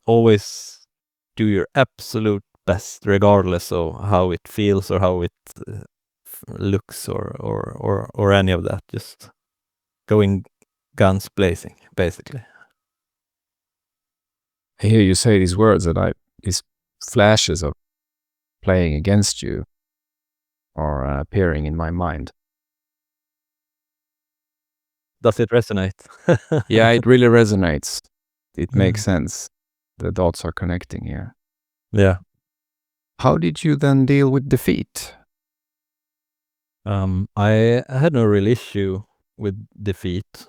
always do your absolute best, regardless of how it feels or how it looks or any of that. Just going guns blazing, basically. I hear you say these words, and these flashes of playing against you are appearing in my mind. Does it resonate? Yeah, it really resonates. It makes sense. The dots are connecting here. Yeah. How did you then deal with defeat? I had no real issue with defeat.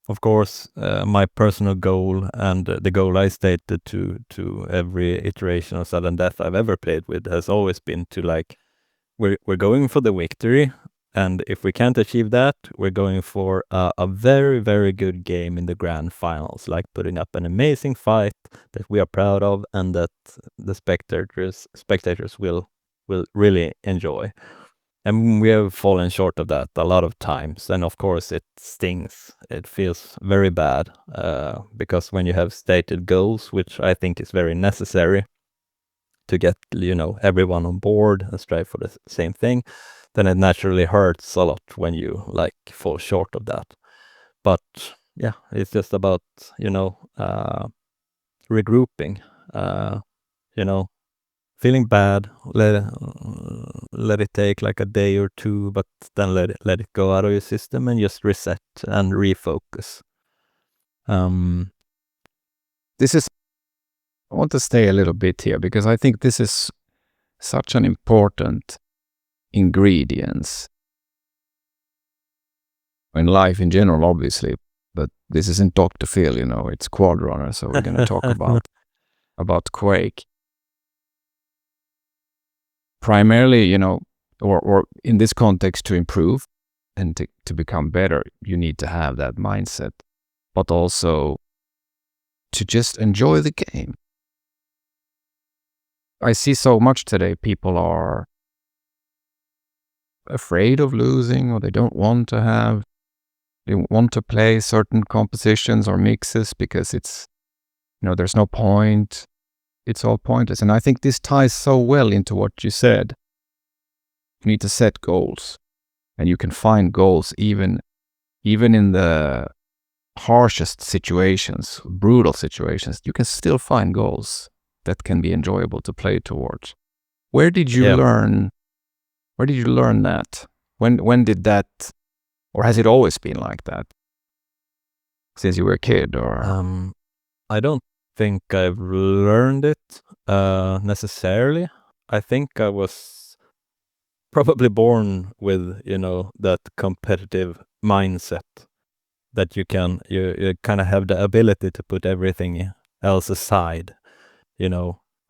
Of course, my personal goal and the goal I stated to every iteration of Suddendeath I've ever played with has always been to, like, we're going for the victory, and if we can't achieve that, we're going for a very, very good game in the grand finals, like putting up an amazing fight that we are proud of and that the spectators will really enjoy. And we have fallen short of that a lot of times. And of course, it stings. It feels very bad because when you have stated goals, which I think is very necessary to get, everyone on board and strive for the same thing, then it naturally hurts a lot when you, like, fall short of that. But yeah, it's just about, regrouping, feeling bad, let it take like a day or two, but then let it go out of your system and just reset and refocus. I want to stay a little bit here because I think this is such an important ingredient in life in general, obviously, but this isn't Dr. Phil, it's Quad Runner, so we're going to talk about Quake. Primarily, or in this context, to improve and to become better, you need to have that mindset, but also to just enjoy the game. I see so much today, people are afraid of losing, or they want to play certain compositions or mixes because it's, there's no point. It's all pointless. And I think this ties so well into what you said. You need to set goals, and you can find goals even in the harshest situations, brutal situations. You can still find goals that can be enjoyable to play towards. Where did you learn that? When did that, or has it always been like that since you were a kid? Or I don't think I've learned it necessarily. I think I was probably born with, that competitive mindset that you kind of have the ability to put everything else aside.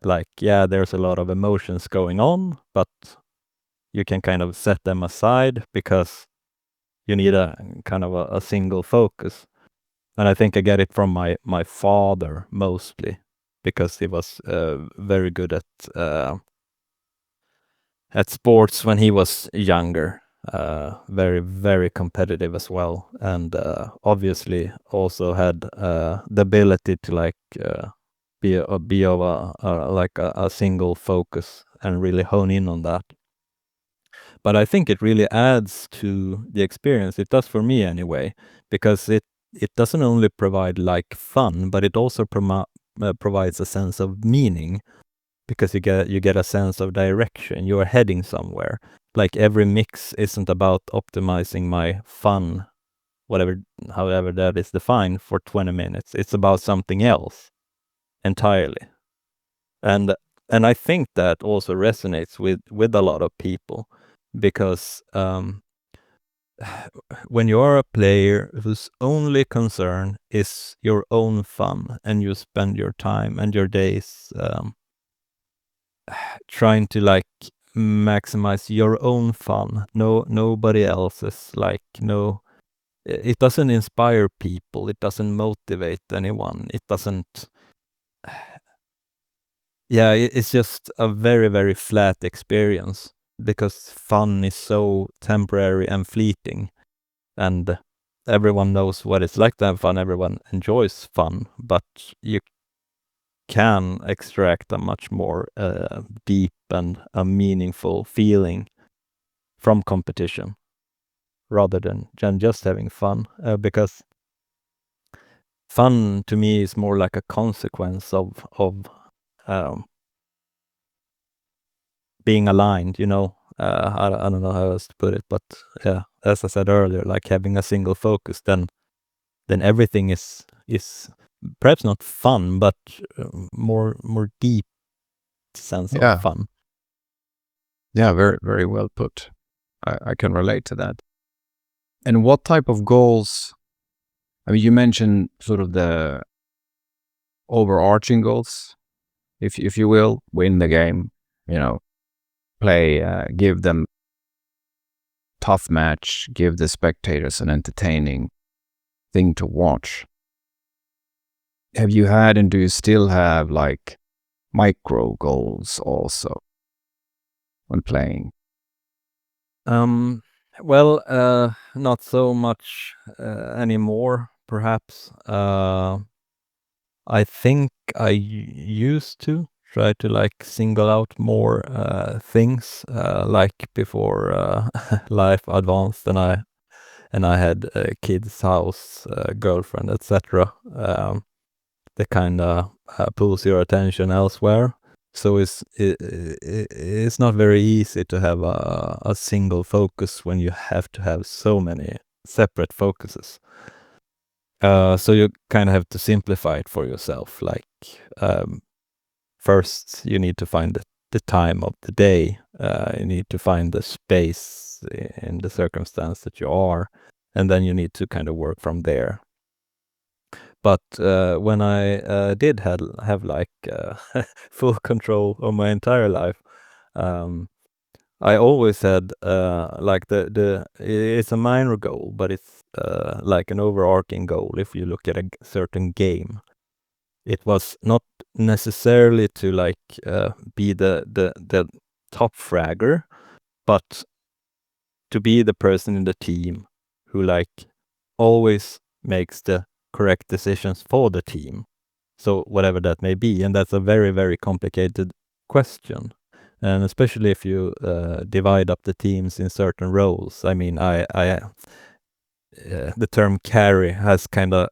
Like, yeah, there's a lot of emotions going on, but you can kind of set them aside because you need a kind of a single focus. And I think I get it from my father mostly, because he was very good at sports when he was younger. Very, very competitive as well, and obviously also had the ability to, like, be of a single focus and really hone in on that. But I think it really adds to the experience. It does for me anyway, because it doesn't only provide like fun, but it also provides a sense of meaning, because you get a sense of direction. You are heading somewhere. Like every mix isn't about optimizing my fun, however that is defined, for 20 minutes. It's about something else entirely. And I think that also resonates with a lot of people, because when you are a player whose only concern is your own fun, and you spend your time and your days trying to like maximize your own fun, nobody else's, like it doesn't inspire people, it doesn't motivate anyone, it doesn't it's just a very, very flat experience, because fun is so temporary and fleeting, and everyone knows what it's like to have fun, everyone enjoys fun, but you can extract a much more deep and a meaningful feeling from competition, rather than just having fun, because fun to me is more like a consequence of being aligned, I don't know how else to put it, but yeah, as I said earlier, like having a single focus, then everything is perhaps not fun, but more deep sense of fun. Yeah, very, very well put. I can relate to that. And what type of goals? I mean, you mentioned sort of the overarching goals, if you will, win the game, play, give them tough match, give the spectators an entertaining thing to watch. Have you had, and do you still have, like micro goals also when playing? Well, not so much anymore, perhaps. I think I used to try to like single out more things, like before life advanced and I had a kid's house, girlfriend, etc. That kind of pulls your attention elsewhere. So it's not very easy to have a single focus when you have to have so many separate focuses. So you kind of have to simplify it for yourself. Like first, you need to find the time of the day. You need to find the space in the circumstance that you are, and then you need to kind of work from there. But when I did have like full control of my entire life, I always had like it's a minor goal, but it's like an overarching goal. If you look at a certain game, it was not necessarily to like be the top fragger, but to be the person in the team who like always makes the correct decisions for the team. So whatever that may be, and that's a very, very complicated question. And especially if you divide up the teams in certain roles. I mean, the term carry has kind of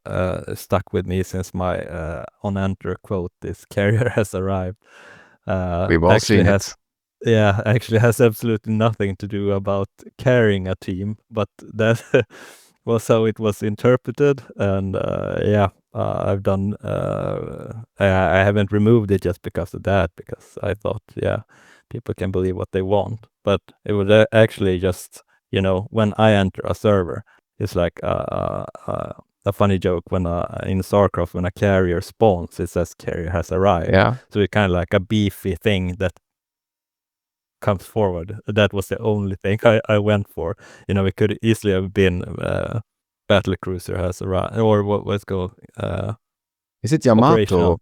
stuck with me since my on-enter quote, "This carrier has arrived." We've all seen it. Yeah, actually has absolutely nothing to do about carrying a team, but that was how it was interpreted. And I've done. I haven't removed it just because of that, because I thought, people can believe what they want. But it was actually just, when I enter a server, it's like a funny joke when in StarCraft, when a carrier spawns, it says carrier has arrived. Yeah. So it's kind of like a beefy thing that comes forward. That was the only thing I went for. It could easily have been battle cruiser has arrived, or what's called Is it Yamato? Operational.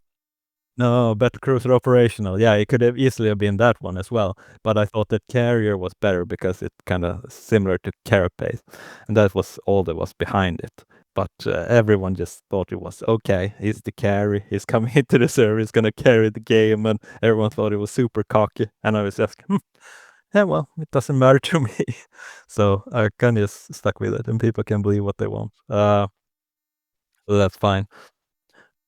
No, battle cruiser operational. Yeah, it could have easily have been that one as well. But I thought that carrier was better because it's kind of similar to Carapace, and that was all that was behind it. But everyone just thought it was okay. He's the carry. He's coming into the server. He's gonna carry the game, and everyone thought it was super cocky. And I was just, yeah, well, it doesn't matter to me. So I kind of just stuck with it, and people can believe what they want. that's fine.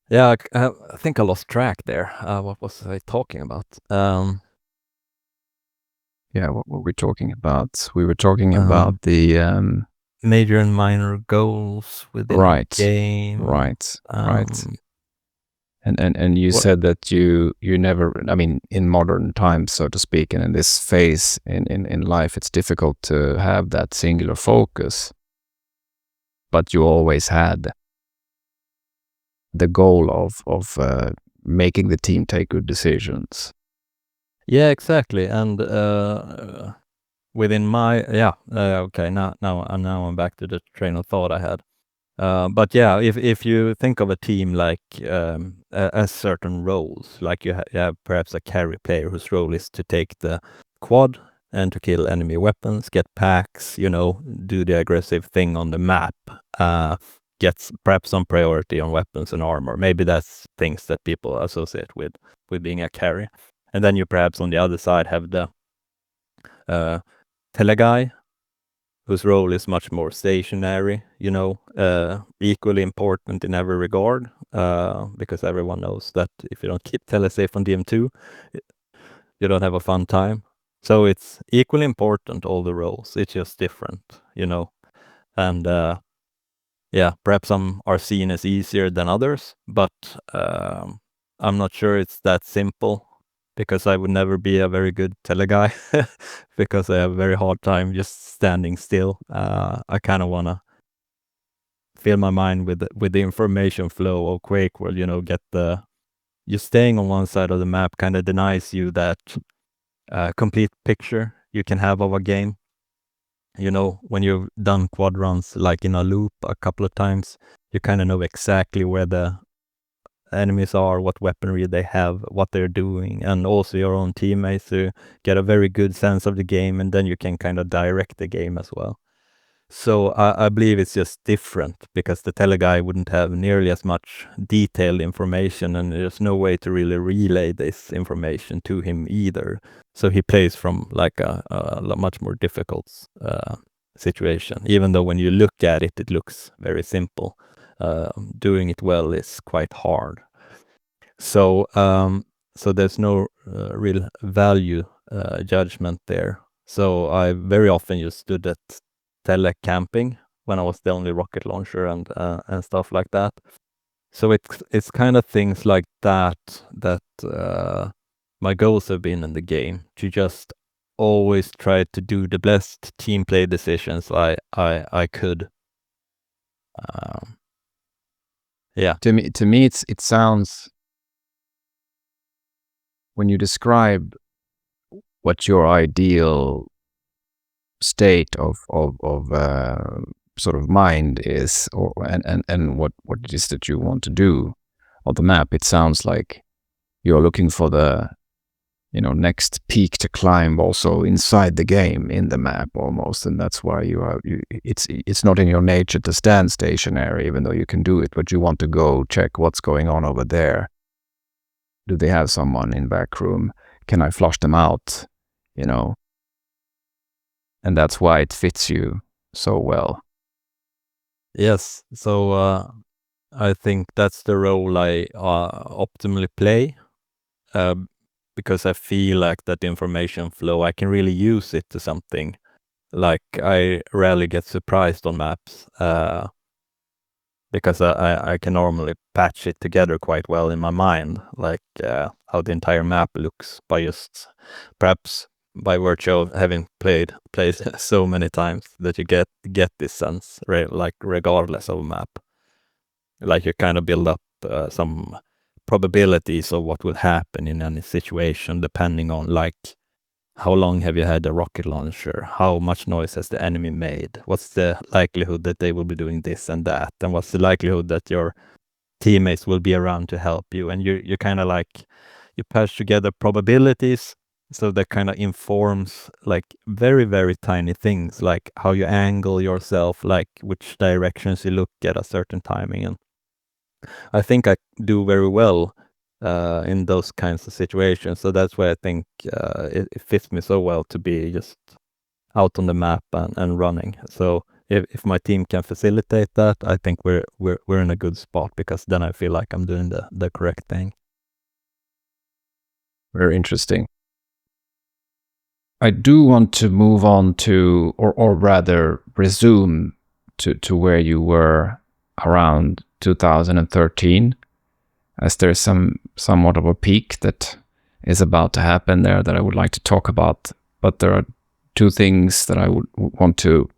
Yeah, I think I lost track there. What was I talking about? Yeah, what were we talking about? We were talking about the major and minor goals within right, the game. right. And you said that you never, I mean, in modern times, so to speak, and in this phase in life, it's difficult to have that singular focus. But you always had the goal of making the team take good decisions. Yeah, exactly. And within my okay, now I'm back to the train of thought I had. But yeah, if you think of a team like as certain roles, like you have perhaps a carry player whose role is to take the quad and to kill enemy weapons, get packs, do the aggressive thing on the map, gets perhaps some priority on weapons and armor. Maybe that's things that people associate with being a carry. And then you perhaps on the other side have the tele guy, whose role is much more stationary, equally important in every regard, because everyone knows that if you don't keep telesafe on DM2, you don't have a fun time. So it's equally important, all the roles. It's just different, and yeah, perhaps some are seen as easier than others, but I'm not sure it's that simple, because I would never be a very good tele guy because I have a very hard time just standing still. I kind of want to fill my mind with the information flow of QuakeWorld, get just staying on one side of the map kind of denies you that complete picture you can have of a game. When you've done quad runs like in a loop a couple of times, you kind of know exactly where the enemies are, what weaponry they have, what they're doing, and also your own teammates, to get a very good sense of the game, and then you can kind of direct the game as well. So I believe it's just different, because the tele guy wouldn't have nearly as much detailed information, and there's no way to really relay this information to him either. So he plays from like a much more difficult situation, even though when you look at it, it looks very simple. Doing it well is quite hard. So there's no real value judgment there. So I very often just stood at telecamping when I was the only rocket launcher and stuff like that. So it's kind of things like that my goals have been in the game, to just always try to do the best team play decisions I could. Yeah. To me, it sounds, when you describe what your ideal state of sort of mind is, and what it is that you want to do on the map, it sounds like you're looking for the next peak to climb also inside the game, in the map almost, and that's why it's not in your nature to stand stationary, even though you can do it, but you want to go check what's going on over there. Do they have someone in back room? Can I flush them out? And that's why it fits you so well. Yes. So I think that's the role I optimally play, because I feel like that information flow, I can really use it to something. Like, I rarely get surprised on maps, because I can normally patch it together quite well in my mind, like how the entire map looks, by just perhaps by virtue of having played so many times, that you get this sense, like regardless of a map, like you kind of build up some probabilities of what will happen in any situation, depending on like how long have you had a rocket launcher, how much noise has the enemy made, what's the likelihood that they will be doing this and that, and what's the likelihood that your teammates will be around to help you. And you kind of like, you patch together probabilities, so that kind of informs like very, very tiny things, like how you angle yourself, like which directions you look at a certain timing. And I think I do very well in those kinds of situations. So that's why I think it fits me so well to be just out on the map and running. So if my team can facilitate that, I think we're in a good spot, because then I feel like I'm doing the correct thing. Very interesting. I do want to move on to, or rather resume to where you were around 2013, as there's somewhat of a peak that is about to happen there that I would like to talk about. But there are two things that I would want to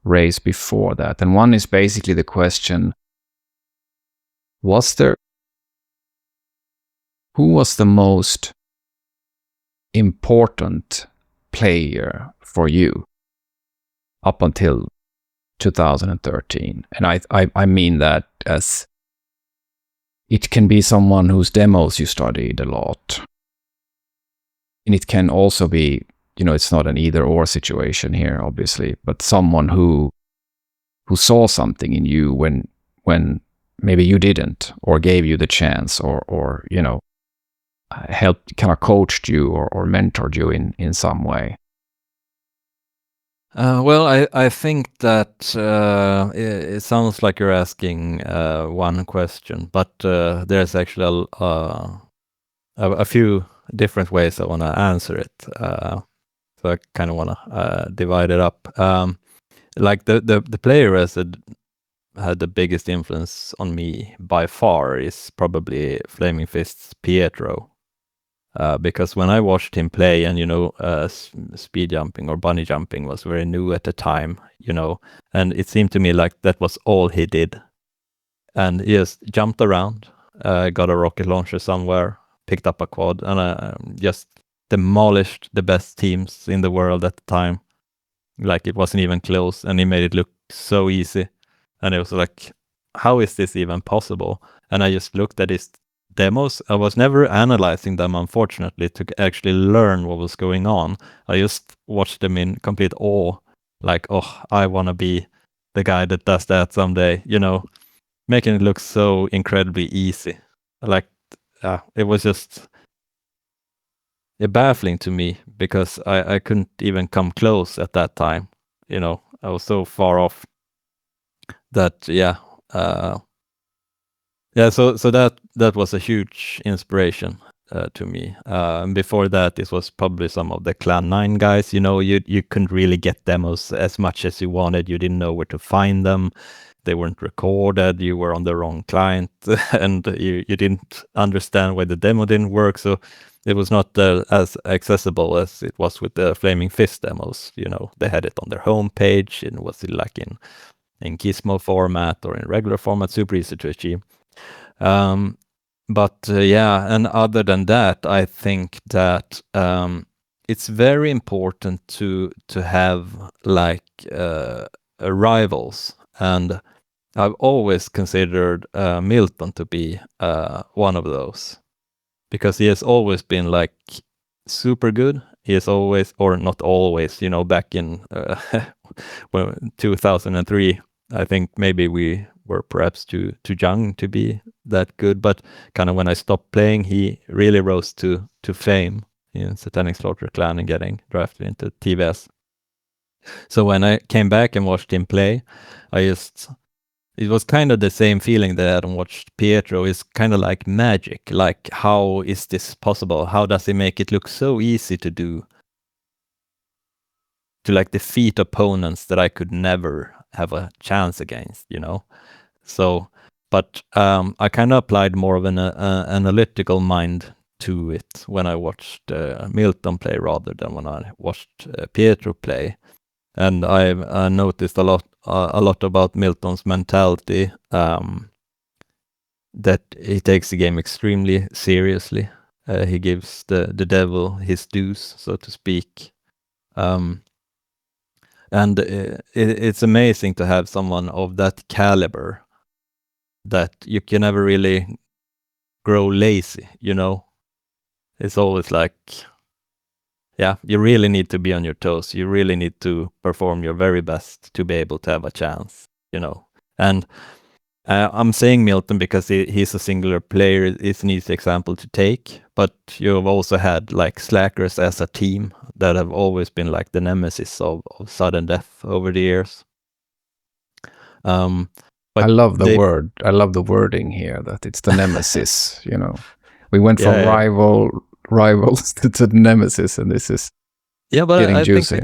raise before that. And one is basically the question, who was the most important player for you up until 2013? And I mean that as it can be someone whose demos you studied a lot. And it can also be, it's not an either or situation here, obviously, but someone who saw something in you when maybe you didn't, or gave you the chance, or helped, kind of coached you or mentored you in some way. Well, I think that it sounds like you're asking one question, but there's actually a few different ways I want to answer it. So I kind of want to divide it up. Like the player as had the biggest influence on me by far is probably Flaming Fist's Pietro. Because when I watched him play, and speed jumping or bunny jumping was very new at the time, and it seemed to me like that was all he did. And he just jumped around, got a rocket launcher somewhere, picked up a quad, and just demolished the best teams in the world at the time. Like, it wasn't even close, and he made it look so easy. And it was like, how is this even possible? And I just looked at his demos. I was never analyzing them, unfortunately, to actually learn what was going on. I just watched them in complete awe, like, oh, I want to be the guy that does that someday, making it look so incredibly easy. Like, it was just baffling to me, because I couldn't even come close at that time. I was so far off that, so that was a huge inspiration to me. Before that, it was probably some of the Clan 9 guys. You couldn't really get demos as much as you wanted. You didn't know where to find them. They weren't recorded. You were on the wrong client, and you didn't understand why the demo didn't work. So it was not as accessible as it was with the Flaming Fist demos. They had it on their homepage, and it was like in Gizmo format or in regular format, super easy to achieve. But and other than that, I think that it's very important to have like rivals, and I've always considered Milton to be one of those, because he has always been like super good. He is always, or not always, back in 2003, I think maybe we were perhaps too young to be that good, but kind of when I stopped playing, he really rose to fame in Satanic Slaughter Clan and getting drafted into TVS. So when I came back and watched him play, it was kind of the same feeling that I had watched Pietro. It's kind of like magic. Like, how is this possible? How does he make it look so easy to do? To like defeat opponents that I could never have a chance against, So, but I kind of applied more of an analytical mind to it when I watched Milton play rather than when I watched Pietro play. And I've noticed a lot about Milton's mentality, that he takes the game extremely seriously. He gives the devil his dues, so to speak. And it's amazing to have someone of that caliber, that you can never really grow lazy, It's always like, you really need to be on your toes. You really need to perform your very best to be able to have a chance, And I'm saying Milton because he's a singular player. It's an easy example to take, but you've also had like Slackers as a team that have always been like the nemesis of Suddendeath over the years. I love the word. I love the wording here that it's the nemesis. You know, we went from rivals to the nemesis, and this is getting juicy.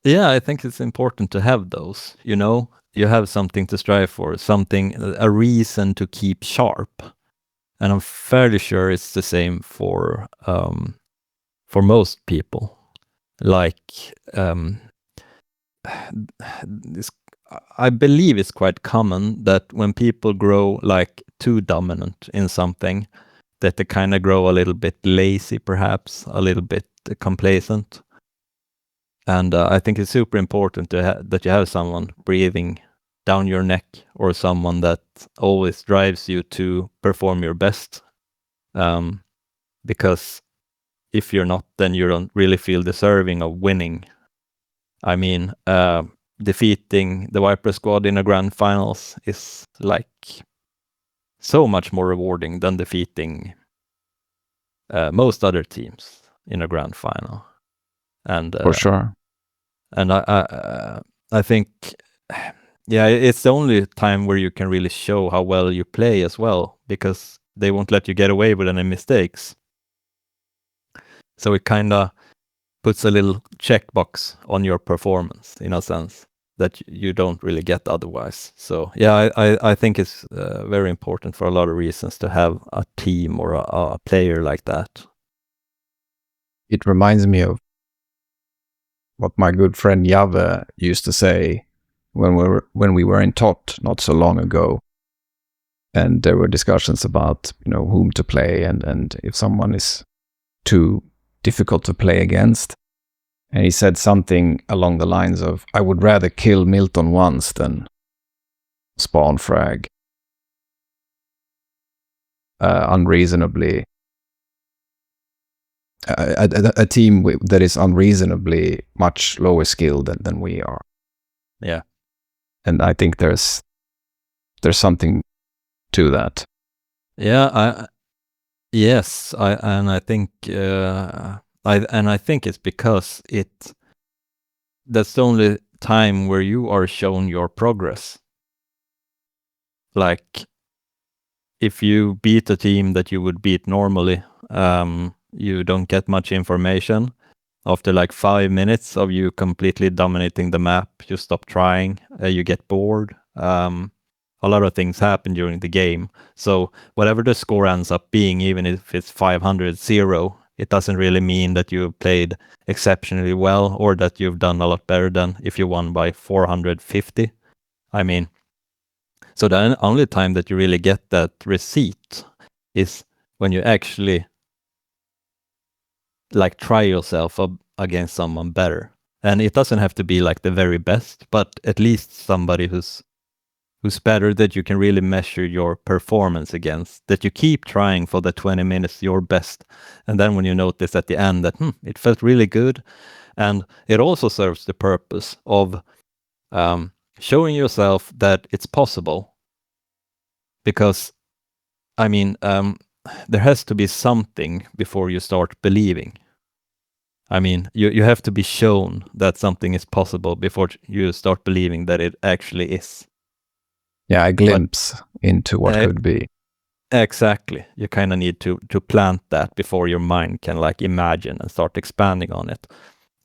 I think it's important to have those. You know, you have something to strive for, a reason to keep sharp, and I'm fairly sure it's the same for most people. Like, I believe it's quite common that when people grow like too dominant in something, that they kind of grow a little bit lazy, perhaps a little bit complacent. And I think it's super important that you have someone breathing down your neck, or someone that always drives you to perform your best. Because if you're not, then you don't really feel deserving of winning. I mean, defeating the Viper squad in a grand finals is like so much more rewarding than defeating most other teams in a grand final. And for sure. And I think, it's the only time where you can really show how well you play as well, because they won't let you get away with any mistakes. So it kind of puts a little checkbox on your performance in a sense that you don't really get otherwise. So I think it's very important for a lot of reasons to have a team or a player like that. It reminds me of what my good friend Jave used to say when we were in TOT not so long ago, and there were discussions about, you know, whom to play and if someone is too difficult to play against. And he said something along the lines of, I would rather kill Milton once than spawn frag unreasonably. A team that is unreasonably much lower skilled than we are. Yeah. And I think there's something to that. Yeah, I think I think it's because that's the only time where you are shown your progress. Like, if you beat a team that you would beat normally, you don't get much information. After like 5 minutes of you completely dominating the map, you stop trying, you get bored. A lot of things happen during the game. So whatever the score ends up being, even if it's 500-0, it doesn't really mean that you played exceptionally well or that you've done a lot better than if you won by 450. I mean, so the only time that you really get that receipt is when you actually like try yourself against someone better. And it doesn't have to be like the very best, but at least somebody who's better, that you can really measure your performance against, that you keep trying for the 20 minutes your best. And then when you notice at the end that it felt really good, and it also serves the purpose of showing yourself that it's possible. Because, I mean, there has to be something before you start believing. I mean, you have to be shown that something is possible before you start believing that it actually is. Yeah, a glimpse into what could be. Exactly. You kind of need to plant that before your mind can like imagine and start expanding on it.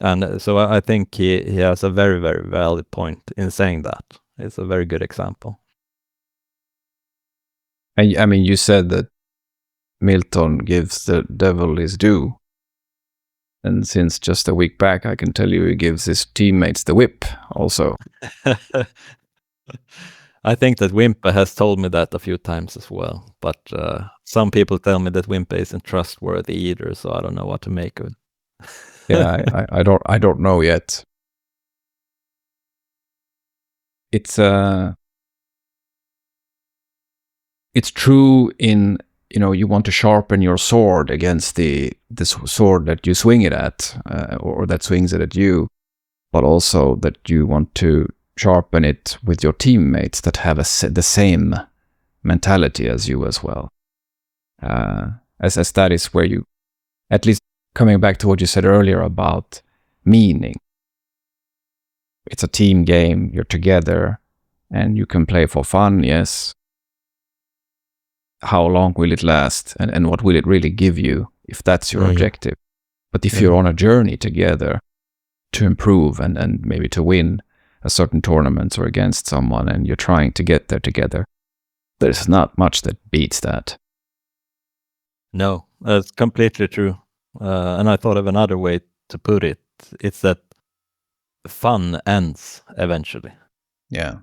And so I think he has a very, very valid point in saying that. It's a very good example. And I mean, you said that Milton gives the devil his due. And since just a week back, I can tell you he gives his teammates the whip also. I think that Wimpe has told me that a few times as well. But some people tell me that Wimpe isn't trustworthy either, so I don't know what to make of it. Yeah, I don't know yet. It's true in, you know, you want to sharpen your sword against this sword that you swing it at, or that swings it at you, but also that you want to sharpen it with your teammates that have the same mentality as you as well. As that is where you, at least coming back to what you said earlier about meaning. It's a team game, you're together, and you can play for fun, yes. How long will it last, and what will it really give you if that's your objective? But if you're on a journey together to improve and maybe to win a certain tournament or against someone, and you're trying to get there together, there's not much that beats that. No, that's completely true. And I thought of another way to put it. It's that fun ends eventually. Yeah.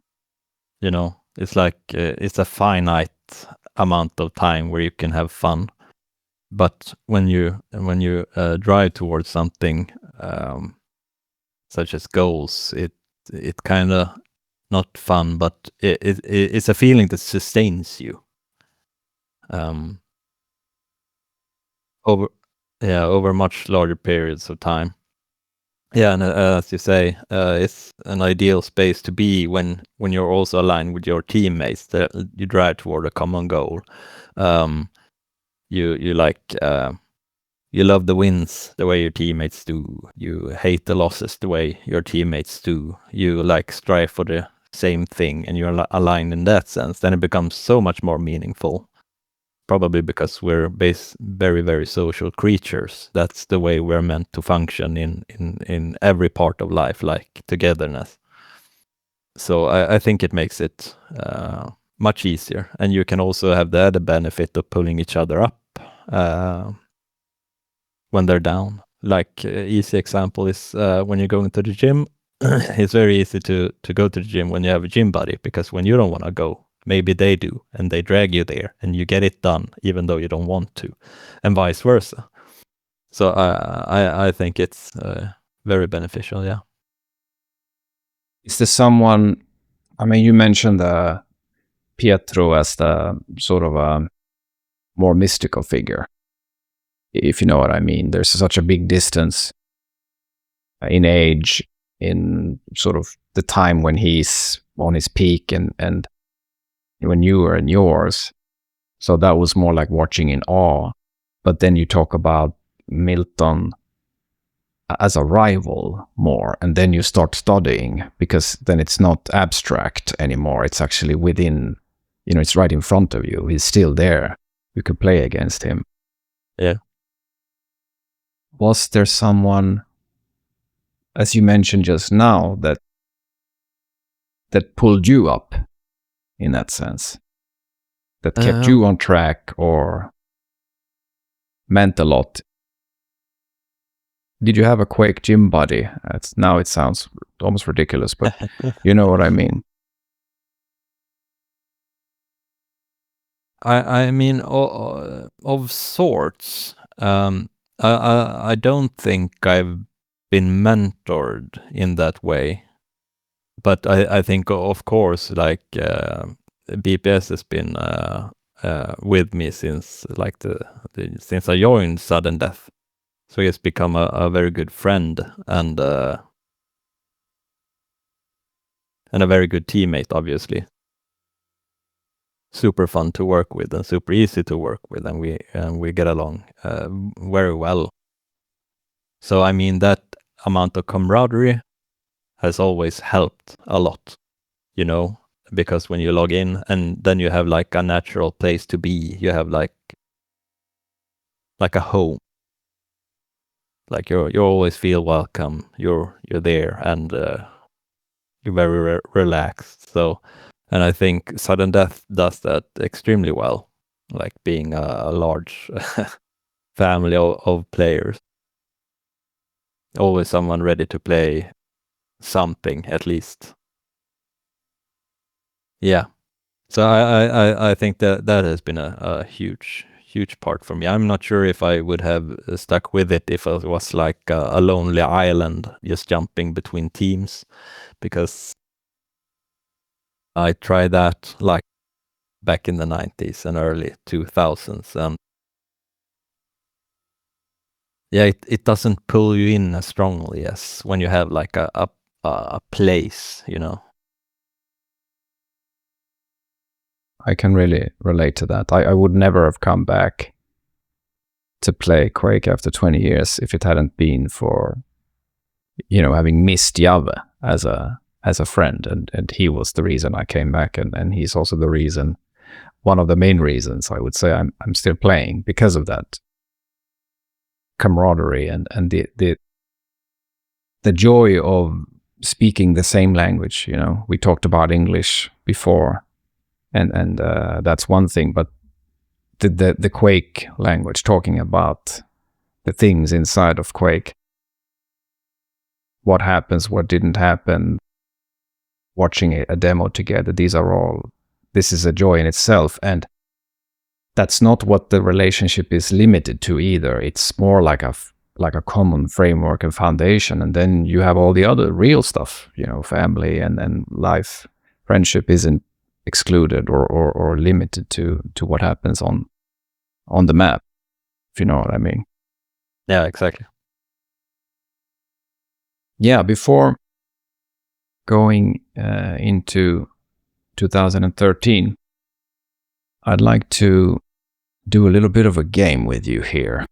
You know, it's like it's a finite amount of time where you can have fun. But when you drive towards something such as goals, it kind of not fun, but it's a feeling that sustains you over much larger periods of time. Yeah, and as you say, it's an ideal space to be when you're also aligned with your teammates. That you drive toward a common goal. You like you love the wins the way your teammates do. You hate the losses the way your teammates do. You like strive for the same thing, and you're aligned in that sense. Then it becomes so much more meaningful. Probably because we're very, very social creatures. That's the way we're meant to function in every part of life, like togetherness. So I think it makes it much easier. And you can also have the added benefit of pulling each other up when they're down. Like easy example is when you're going to the gym. It's very easy to go to the gym when you have a gym buddy, because when you don't want to go, maybe they do, and they drag you there, and you get it done, even though you don't want to, and vice versa. So I think it's very beneficial, yeah. Is there someone, I mean, you mentioned Pietro as the sort of a more mystical figure, if you know what I mean. There's such a big distance in age, in sort of the time when he's on his peak and when you were in yours. So that was more like watching in awe. But then you talk about Milton as a rival more, and then you start studying, because then it's not abstract anymore. It's actually within, it's right in front of you. He's still there. You could play against him. Yeah. Was there someone, as you mentioned just now, that pulled you up in that sense, that kept you on track or meant a lot? Did you have a Quake gym buddy? Now it sounds almost ridiculous, but you know what I mean. I mean, of sorts. I don't think I've been mentored in that way, but I think, of course, like BPS has been with me since like since I joined Suddendeath. So he has become a very good friend and a very good teammate, obviously. Super fun to work with and super easy to work with, and we get along very well. So I mean, that amount of camaraderie has always helped a lot, because when you log in and then you have like a natural place to be, you have like a home. Like you always feel welcome. You're there, and you're very relaxed. So, and I think Suddendeath does that extremely well. Like being a large family of players. Always someone ready to play something at least. Yeah. So I think that has been a huge part for me. I'm not sure if I would have stuck with it if it was like a lonely island just jumping between teams, because I tried that like back in the 90s and early 2000s, and yeah, it doesn't pull you in as strongly as when you have like a place, I can really relate to that. I would never have come back to play Quake after 20 years if it hadn't been for, having missed Jave as a as a friend, and he was the reason I came back, and he's also the reason, one of the main reasons I would say I'm still playing, because of that camaraderie and the joy of speaking the same language. You know, we talked about English before, and that's one thing, but the Quake language, talking about the things inside of Quake, what happens, what didn't happen, watching a demo together, this is a joy in itself. And that's not what the relationship is limited to either. It's more like a common framework and foundation, and then you have all the other real stuff, you know, family and life. Friendship isn't excluded or limited to what happens on the map, if you know what I mean. Yeah, exactly. Yeah, before going into 2013, I'd like to do a little bit of a game with you here.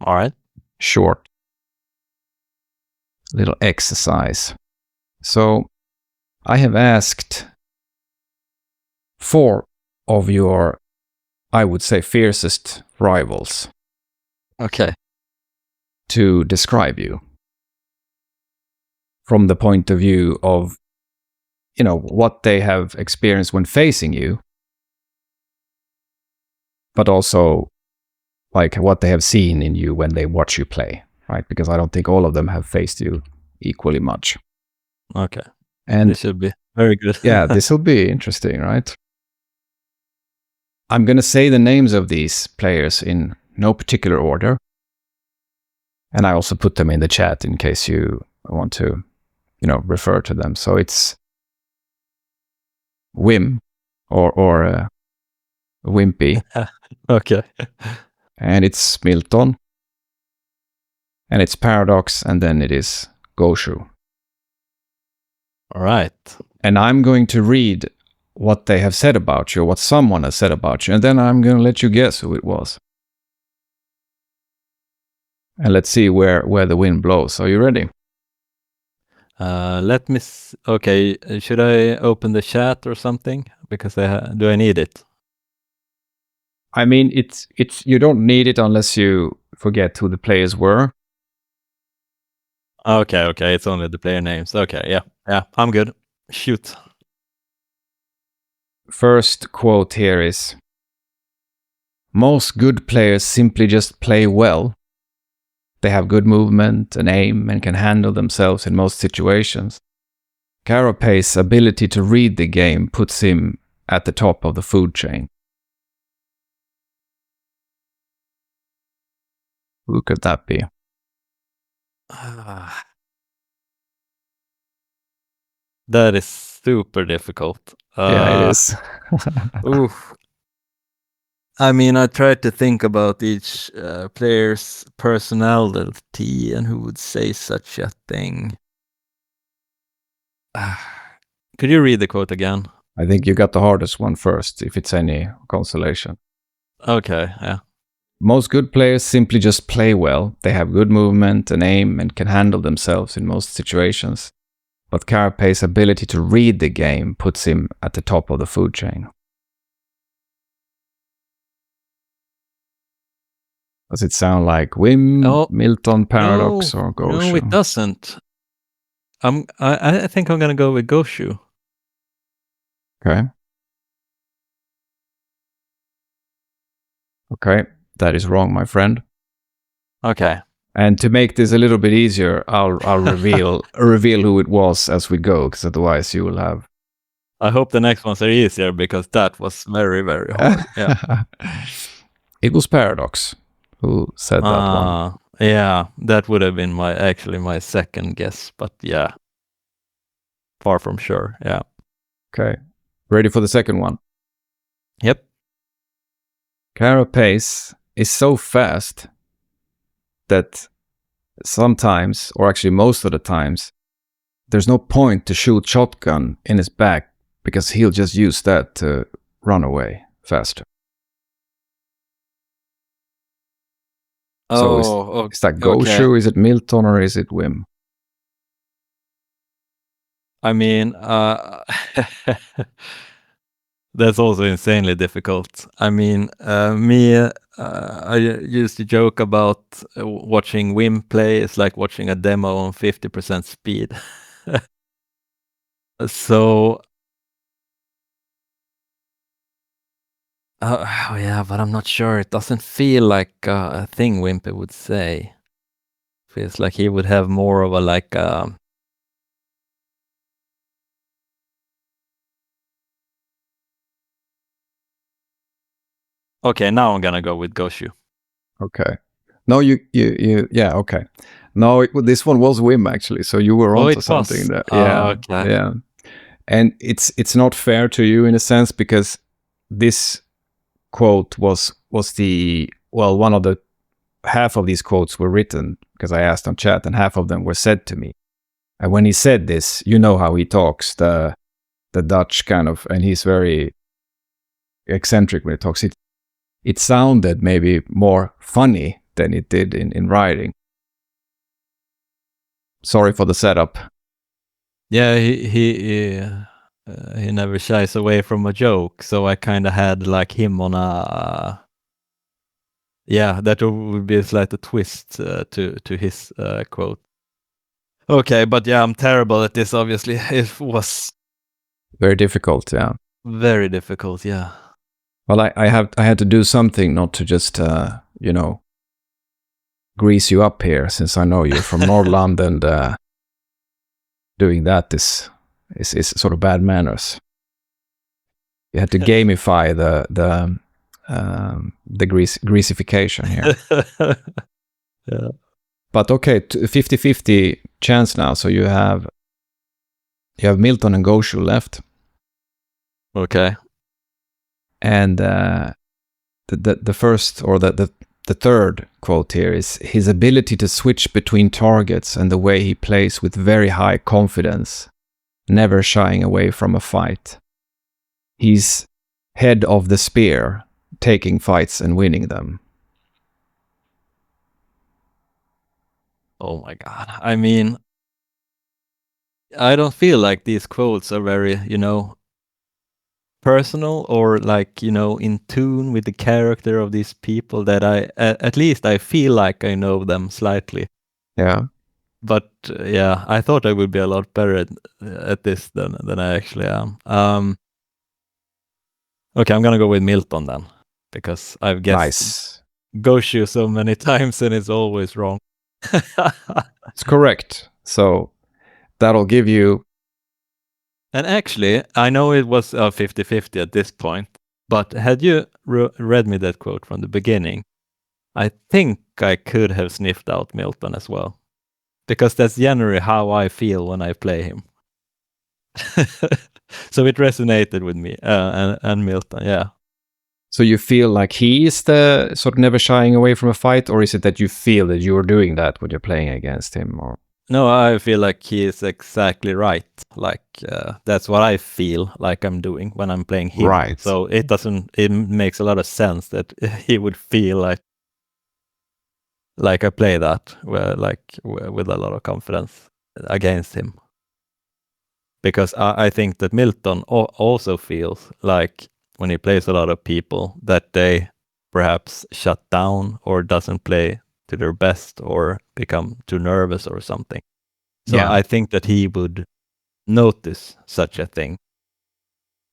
All right. Short little exercise. So I have asked 4 of your, I would say, fiercest rivals Okay. to describe you from the point of view of, you know, what they have experienced when facing you, but also like what they have seen in you when they watch you play, right? Because I don't think all of them have faced you equally much. Okay. And This should be very good. yeah, this will be interesting, right? I'm going to say the names of these players in no particular order. And I also put them in the chat in case you want to, you know, refer to them. So it's Wim or Wimpy. Okay. And it's Milton. And it's Paradox. And then it is Gosciu. All right. And I'm going to read what they have said about you, what someone has said about you. And then I'm going to let you guess who it was. And let's see where the wind blows. Are you ready? Let me. Okay. Should I open the chat or something? Because do I need it? I mean, it's you don't need it unless you forget who the players were. Okay. Okay. It's only the player names. Okay. Yeah. Yeah. I'm good. Shoot. First quote here is, most good players simply just play well. They have good movement and aim and can handle themselves in most situations. Carapace's ability to read the game puts him at the top of the food chain. Who could that be? That is super difficult. Yeah, it is. Oof. I mean, I tried to think about each player's personality and who would say such a thing. Could you read the quote again? I think you got the hardest one first, if it's any consolation. Okay, yeah. Most good players simply just play well. They have good movement and aim and can handle themselves in most situations. But Carapace's ability to read the game puts him at the top of the food chain. Does it sound like Wim, Milton, Paradox, or Gosciu? No, it doesn't. I think I'm gonna go with Gosciu. Okay. Okay, that is wrong, my friend. Okay. And to make this a little bit easier, I'll reveal who it was as we go, because otherwise you will have. I hope the next ones are easier, because that was very, very hard. Yeah. It was Paradox who said that one. Yeah, that would have been my second guess, but yeah, far from sure. Yeah. Okay, ready for the second one? Yep. Carapace is so fast that sometimes, or actually most of the times, there's no point to shoot shotgun in his back because he'll just use that to run away faster. So is that Gosciu, is it Milton, or is it Wim? I mean, that's also insanely difficult. I mean, I used to joke about watching Wim play. It's like watching a demo on 50% speed. So, yeah, but I'm not sure. It doesn't feel like a thing Wimpy would say. Feels like he would have more of a like. Okay, now I'm gonna go with Gosciu. Okay. No, yeah, okay. No, this one was Wim actually, so you were Oh, onto it something was. there. Yeah, Okay. yeah. And it's not fair to you in a sense because this quote was one of the half of these quotes were written because I asked on chat and half of them were said to me. And when he said this, you know how he talks, the Dutch kind of, and he's very eccentric when he talks. It sounded maybe more funny than it did in writing. Sorry for the setup. Yeah, he never shies away from a joke, so I kind of had like him on a. Yeah, that would be like a twist to his quote. Okay, but yeah, I'm terrible at this. Obviously, it was Very difficult, yeah. very difficult. Yeah. Well, I had to do something not to just grease you up here, since I know you're from Norrland, and doing that is sort of bad manners. You had to gamify the greasification here. Yeah. But okay, 50-50 chance now. So you have Milton and Gosciu left, Okay. and the first or the third quote here is his ability to switch between targets and the way he plays with very high confidence, never shying away from a fight. He's head of the spear, taking fights and winning them. Oh my God. I mean, I don't feel like these quotes are very, personal or like, in tune with the character of these people that at least I feel like I know them slightly. Yeah. But yeah, I thought I would be a lot better at this than I actually am. Okay, I'm gonna go with Milton then, because I've guessed Nice. Gosciu so many times and it's always wrong. It's correct. So that'll give you. And actually, I know it was 50-50 at this point, but had you read me that quote from the beginning, I think I could have sniffed out Milton as well. Because that's generally how I feel when I play him. So it resonated with me and Milton, yeah. So you feel like he is the sort of never shying away from a fight, or is it that you feel that you're doing that when you're playing against him? Or no, I feel like he is exactly right. Like that's what I feel like I'm doing when I'm playing him. Right. So it makes a lot of sense that he would feel like I play that with a lot of confidence against him. Because I think that Milton also feels like when he plays a lot of people that they perhaps shut down or doesn't play to their best or become too nervous or something. So Yeah. I think that he would notice such a thing.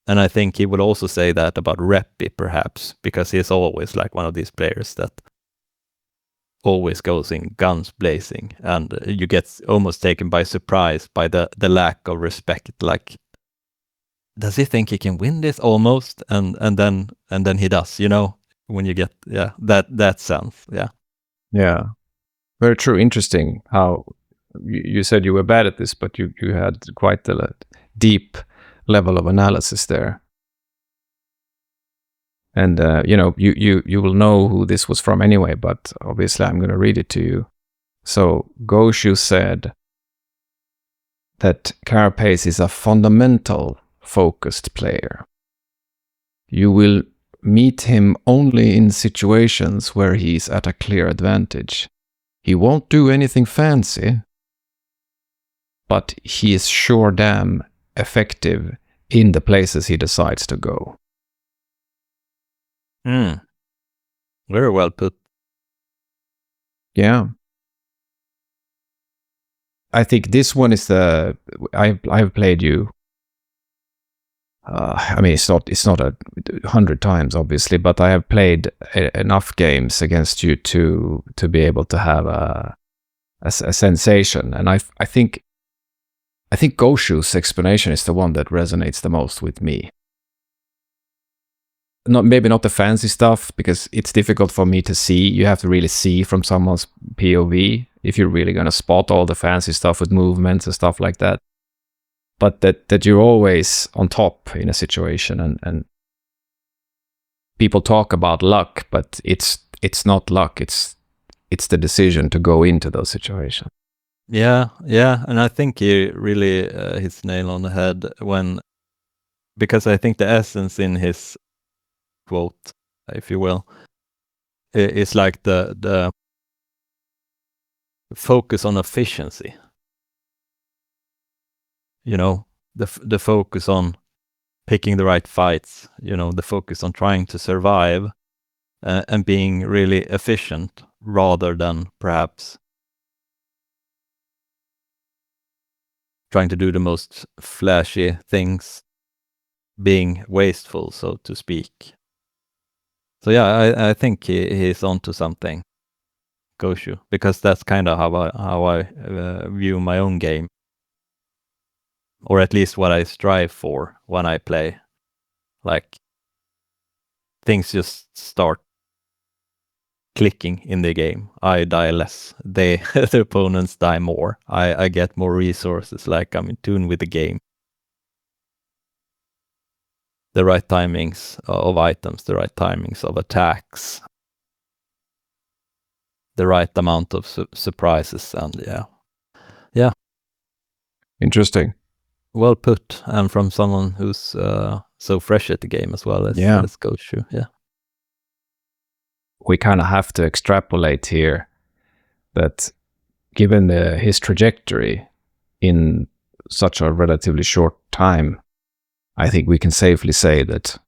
And I think he would also say that about Reppie perhaps, because he's always like one of these players that always goes in guns blazing, and you get almost taken by surprise by the lack of respect. Like, does he think he can win this almost? And then he does. When you get that sense. Yeah. Very true. Interesting how you said you were bad at this, but you had quite a deep level of analysis there. And you will know who this was from anyway, but obviously I'm going to read it to you. So Gosciu said that Carapace is a fundamental focused player. You will meet him only in situations where he's at a clear advantage. He won't do anything fancy, but he is sure damn effective in the places he decides to go. Very well put. Yeah. I think this one is I've played you. I mean, it's not 100 times, obviously, but I have played enough games against you to be able to have a sensation. And I think Gosciu's explanation is the one that resonates the most with me. Maybe not the fancy stuff, because it's difficult for me to see. You have to really see from someone's POV if you're really going to spot all the fancy stuff with movements and stuff like that. But that you're always on top in a situation, and people talk about luck, but it's not luck. It's the decision to go into those situations. Yeah, and I think he really hits nail on the head because I think the essence in his quote, if you will, is like the focus on efficiency. You know, the focus on picking the right fights, you know, the focus on trying to survive and being really efficient rather than perhaps trying to do the most flashy things, being wasteful, so to speak. So yeah, I think he's onto something, Gosciu, because that's kind of how I view my own game. Or at least what I strive for when I play. Like, things just start clicking in the game. I die less. The opponents die more. I get more resources, like I'm in tune with the game. The right timings of items, the right timings of attacks, the right amount of surprises, and yeah. Interesting. Well put, and from someone who's so fresh at the game as well as Gosciu. Yeah. We kind of have to extrapolate here that given his trajectory in such a relatively short time, I think we can safely say that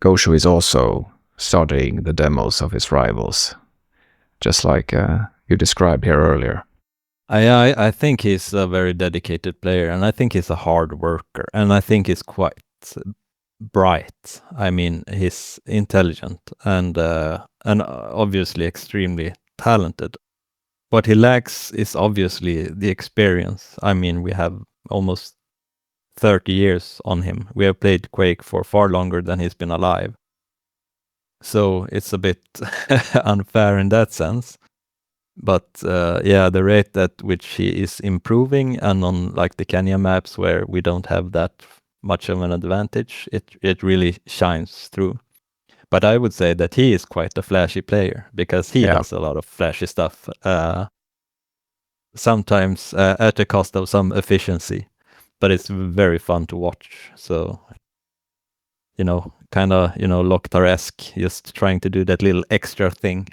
Gosciu is also studying the demos of his rivals, just like you described here earlier. I think he's a very dedicated player, and I think he's a hard worker, and I think he's quite bright. I mean, he's intelligent and obviously extremely talented. What he lacks is obviously the experience. I mean, we have almost 30 years on him. We have played Quake for far longer than he's been alive. So it's a bit unfair in that sense. But yeah, the rate at which he is improving, and on like the Kenya maps where we don't have that much of an advantage, it really shines through. But I would say that he is quite a flashy player, because he does a lot of flashy stuff, sometimes at the cost of some efficiency, but it's very fun to watch. So, you know, kind of, you know, Loktar-esque, just trying to do that little extra thing.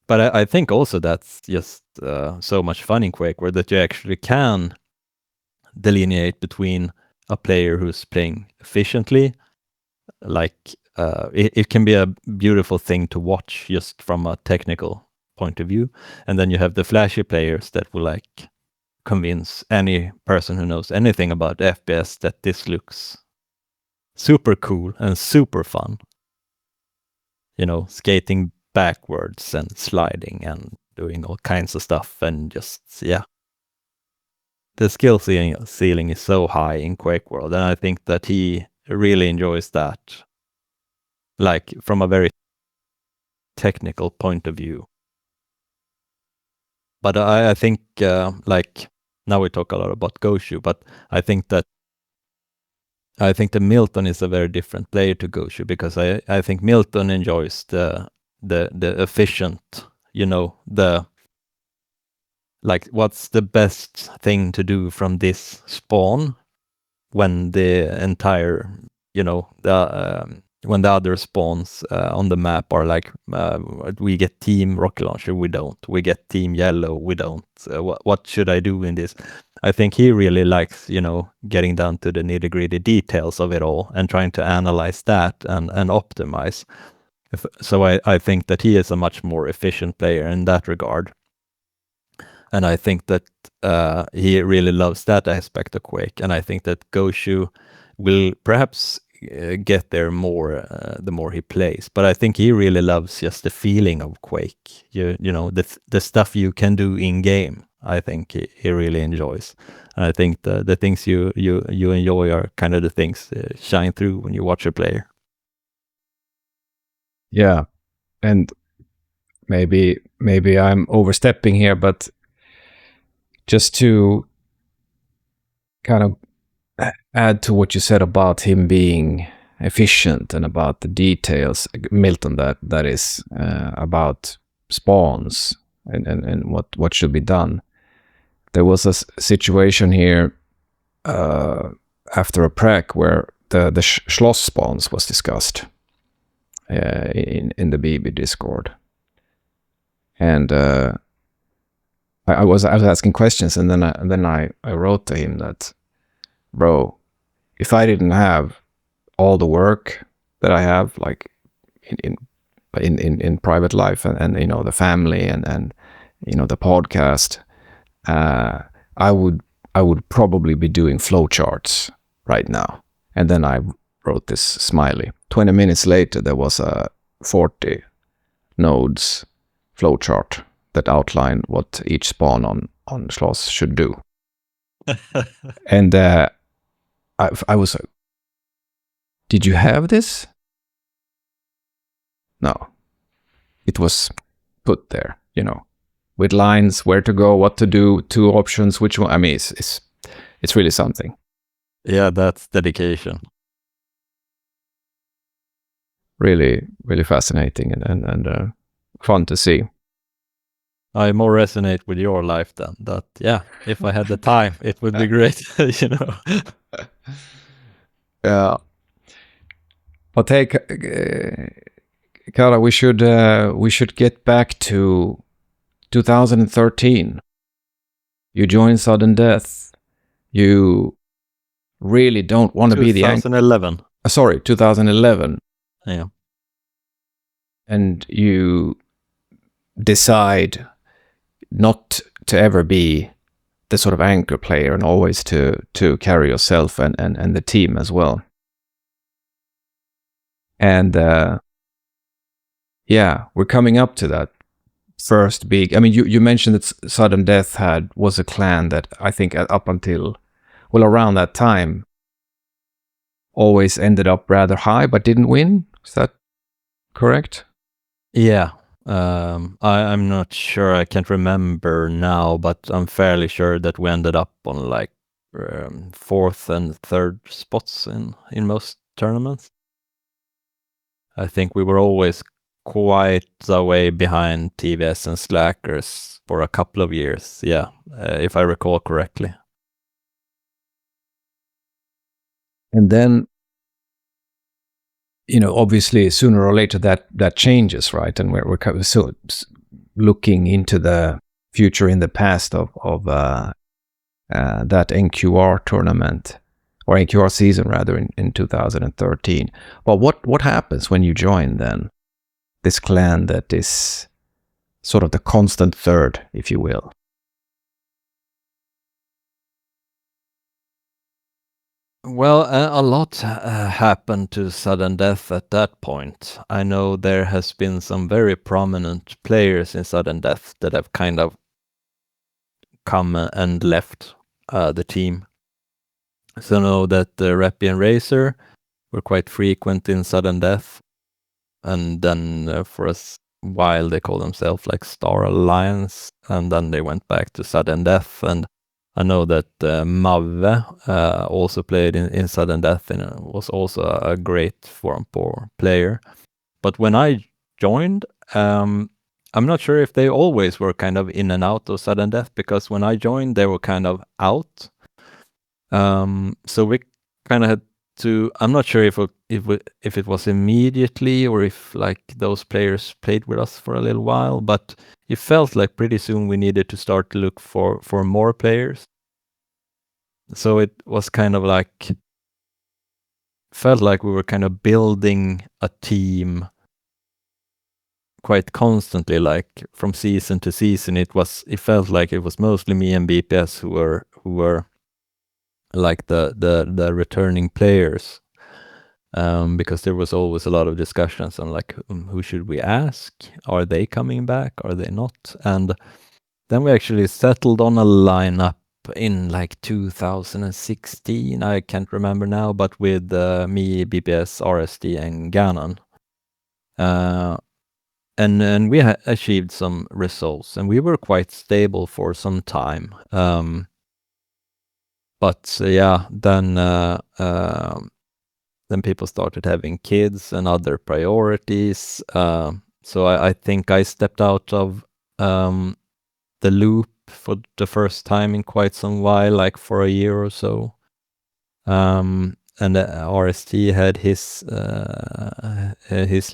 But I think also that's just so much fun in QuakeWorld, that you actually can delineate between a player who's playing efficiently, like it can be a beautiful thing to watch just from a technical point of view, and then you have the flashy players that will like convince any person who knows anything about FPS that this looks super cool and super fun. You know, skating backwards and sliding and doing all kinds of stuff, and just, yeah. The skill ceiling is so high in QuakeWorld, and I think that he really enjoys that, like from a very technical point of view. But I think, like, now we talk a lot about Gosciu, but I think that Milton is a very different player to Gosciu, because I think Milton enjoys the efficient, you know, like, what's the best thing to do from this spawn when the entire, you know, when the other spawns on the map are like, we get team rocket launcher, we don't. We get team yellow, we don't. What should I do in this? I think he really likes, getting down to the nitty-gritty details of it all and trying to analyze that and optimize. So I think that he is a much more efficient player in that regard. And I think that he really loves that aspect of Quake. And I think that Gosciu will perhaps get there more the more he plays. But I think he really loves just the feeling of Quake. The stuff you can do in game. I think he really enjoys. And I think the things you enjoy are kind of the things shine through when you watch a player. Yeah, and maybe I'm overstepping here, but just to kind of add to what you said about him being efficient and about the details, Milton, that is about spawns and what should be done. There was a situation here after a prec where the Schloss spawns was discussed in the BB Discord, and I was asking questions, and then I wrote to him that, bro, if I didn't have all the work that I have, like in private life and the family and the podcast, I would probably be doing flowcharts right now. And then I wrote this smiley. 20 minutes later, there was a 40 nodes flowchart that outlined what each spawn on Schloss should do. And I was like, did you have this? No. It was put there, with lines, where to go, what to do, 2 options, which one. I mean, it's really something. Yeah, that's dedication. Really, really fascinating and fun to see. I more resonate with your life than that. Yeah, if I had the time, it would be great, Yeah. But hey, Kara, we should get back to 2013. You joined Suddendeath. You really don't want to be the 2011. Sorry, 2011. Yeah. And you decide not to ever be the sort of anchor player and always to carry yourself and the team as well. And yeah, we're coming up to that first big. I mean, you mentioned that Suddendeath was a clan that I think up until, well, around that time, always ended up rather high but didn't win. Is that correct? Yeah. I'm not sure. I can't remember now, but I'm fairly sure that we ended up on like 4th and 3rd spots in most tournaments. I think we were always quite a way behind TVS and Slackers for a couple of years. Yeah, if I recall correctly. And then, obviously sooner or later that changes, right? And we're kind of so looking into the future in the past of that NQR tournament, or NQR season rather, in 2013. But what happens when you join then this clan that is sort of the constant third, if you will? Well, a lot happened to Suddendeath at that point. I know there has been some very prominent players in Suddendeath that have kind of come and left the team. So I know that Reppie and Racer were quite frequent in Suddendeath, and then for a while they called themselves like Star Alliance, and then they went back to Suddendeath. And I know that Mave also played in Suddendeath and was also a great Form 4 player. But when I joined, I'm not sure if they always were kind of in and out of Suddendeath, because when I joined, they were kind of out. So we kind of had to. I'm not sure if it was immediately or if like those players played with us for a little while, but it felt like pretty soon we needed to start to look for more players. So it was kind of like, felt like we were kind of building a team quite constantly, like from season to season. It felt like it was mostly me and BPS who were like the returning players, because there was always a lot of discussions on like, who should we ask? Are they coming back? Are they not? And then we actually settled on a lineup in like 2016. I can't remember now, but with me, BPS, RSD, and Ganon. And we achieved some results, and we were quite stable for some time. But yeah, then people started having kids and other priorities. So I think I stepped out of the loop for the first time in quite some while, like for a year or so. And RST had his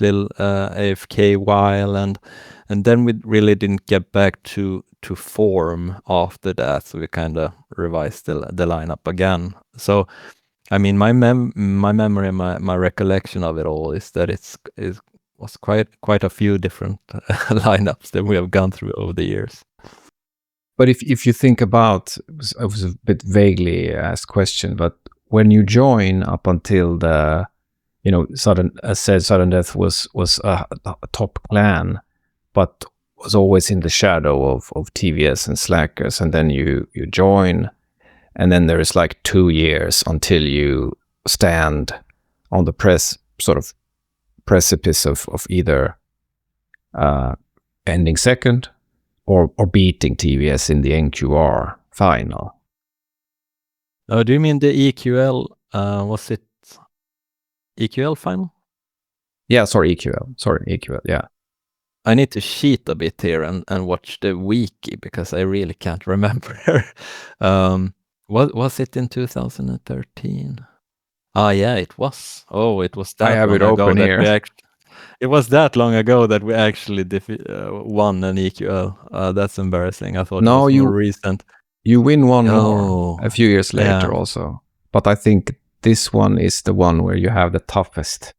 little AFK while, and then we really didn't get back to form after that. So we kind of revised the lineup again. So I mean, my memory, my recollection of it all is that it was quite a few different lineups that we have gone through over the years. But if you think about, it was a bit vaguely asked question, but when you join up until the, Suddendeath was a top clan, but was always in the shadow of TVS and Slackers, and then you join, and then there is like 2 years until you stand on the precipice of either ending second or beating TVS in the NQR final. Oh, do you mean the EQL? Was it EQL final? Yeah, sorry, EQL, yeah. I need to cheat a bit here and watch the wiki, because I really can't remember. Was it in 2013? Ah, yeah, it was. Oh, it was that I have long it ago open that here. it was that long ago that we actually won an EQL. That's embarrassing. I thought it was more recent. You win one more a few years later also. But I think this one is the one where you have the toughest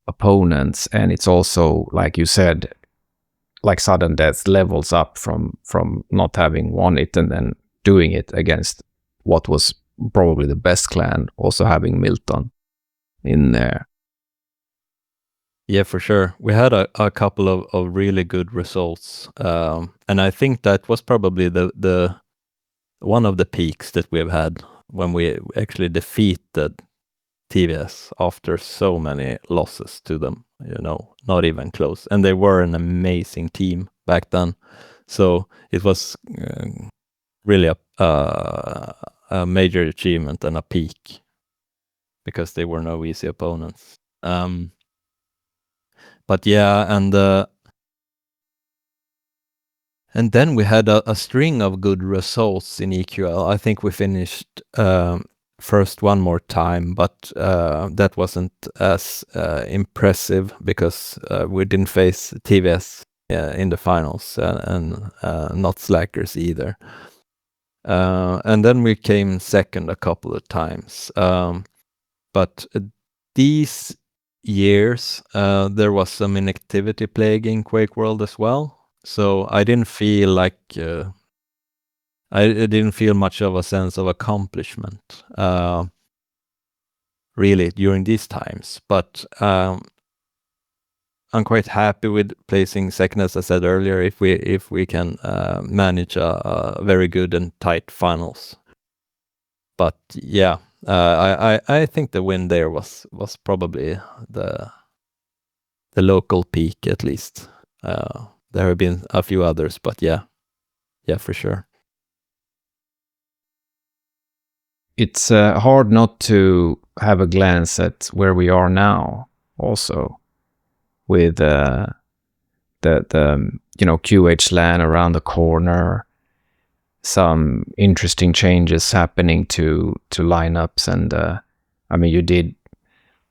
opponents, and it's also, like you said, like Suddendeath levels up from not having won it and then doing it against what was probably the best clan, also having Milton in there. Yeah, for sure. We had a couple of really good results, and I think that was probably the one of the peaks that we've had when we actually defeated TVS after so many losses to them, not even close. And they were an amazing team back then. So it was really a major achievement and a peak, because they were no easy opponents. But yeah, and then we had a string of good results in EQL. I think we finished first one more time, but that wasn't as impressive, because we didn't face TVS in the finals, and not Slackers either. And then we came second a couple of times. But these years, there was some inactivity plaguing QuakeWorld as well. So I didn't feel like I didn't feel much of a sense of accomplishment really during these times. But I'm quite happy with placing second, as I said earlier, if we can manage a very good and tight finals. But yeah, I think the win there was probably the local peak, at least. There have been a few others, but yeah, for sure. It's hard not to have a glance at where we are now, also with the QH LAN around the corner, some interesting changes happening to lineups, and I mean, you did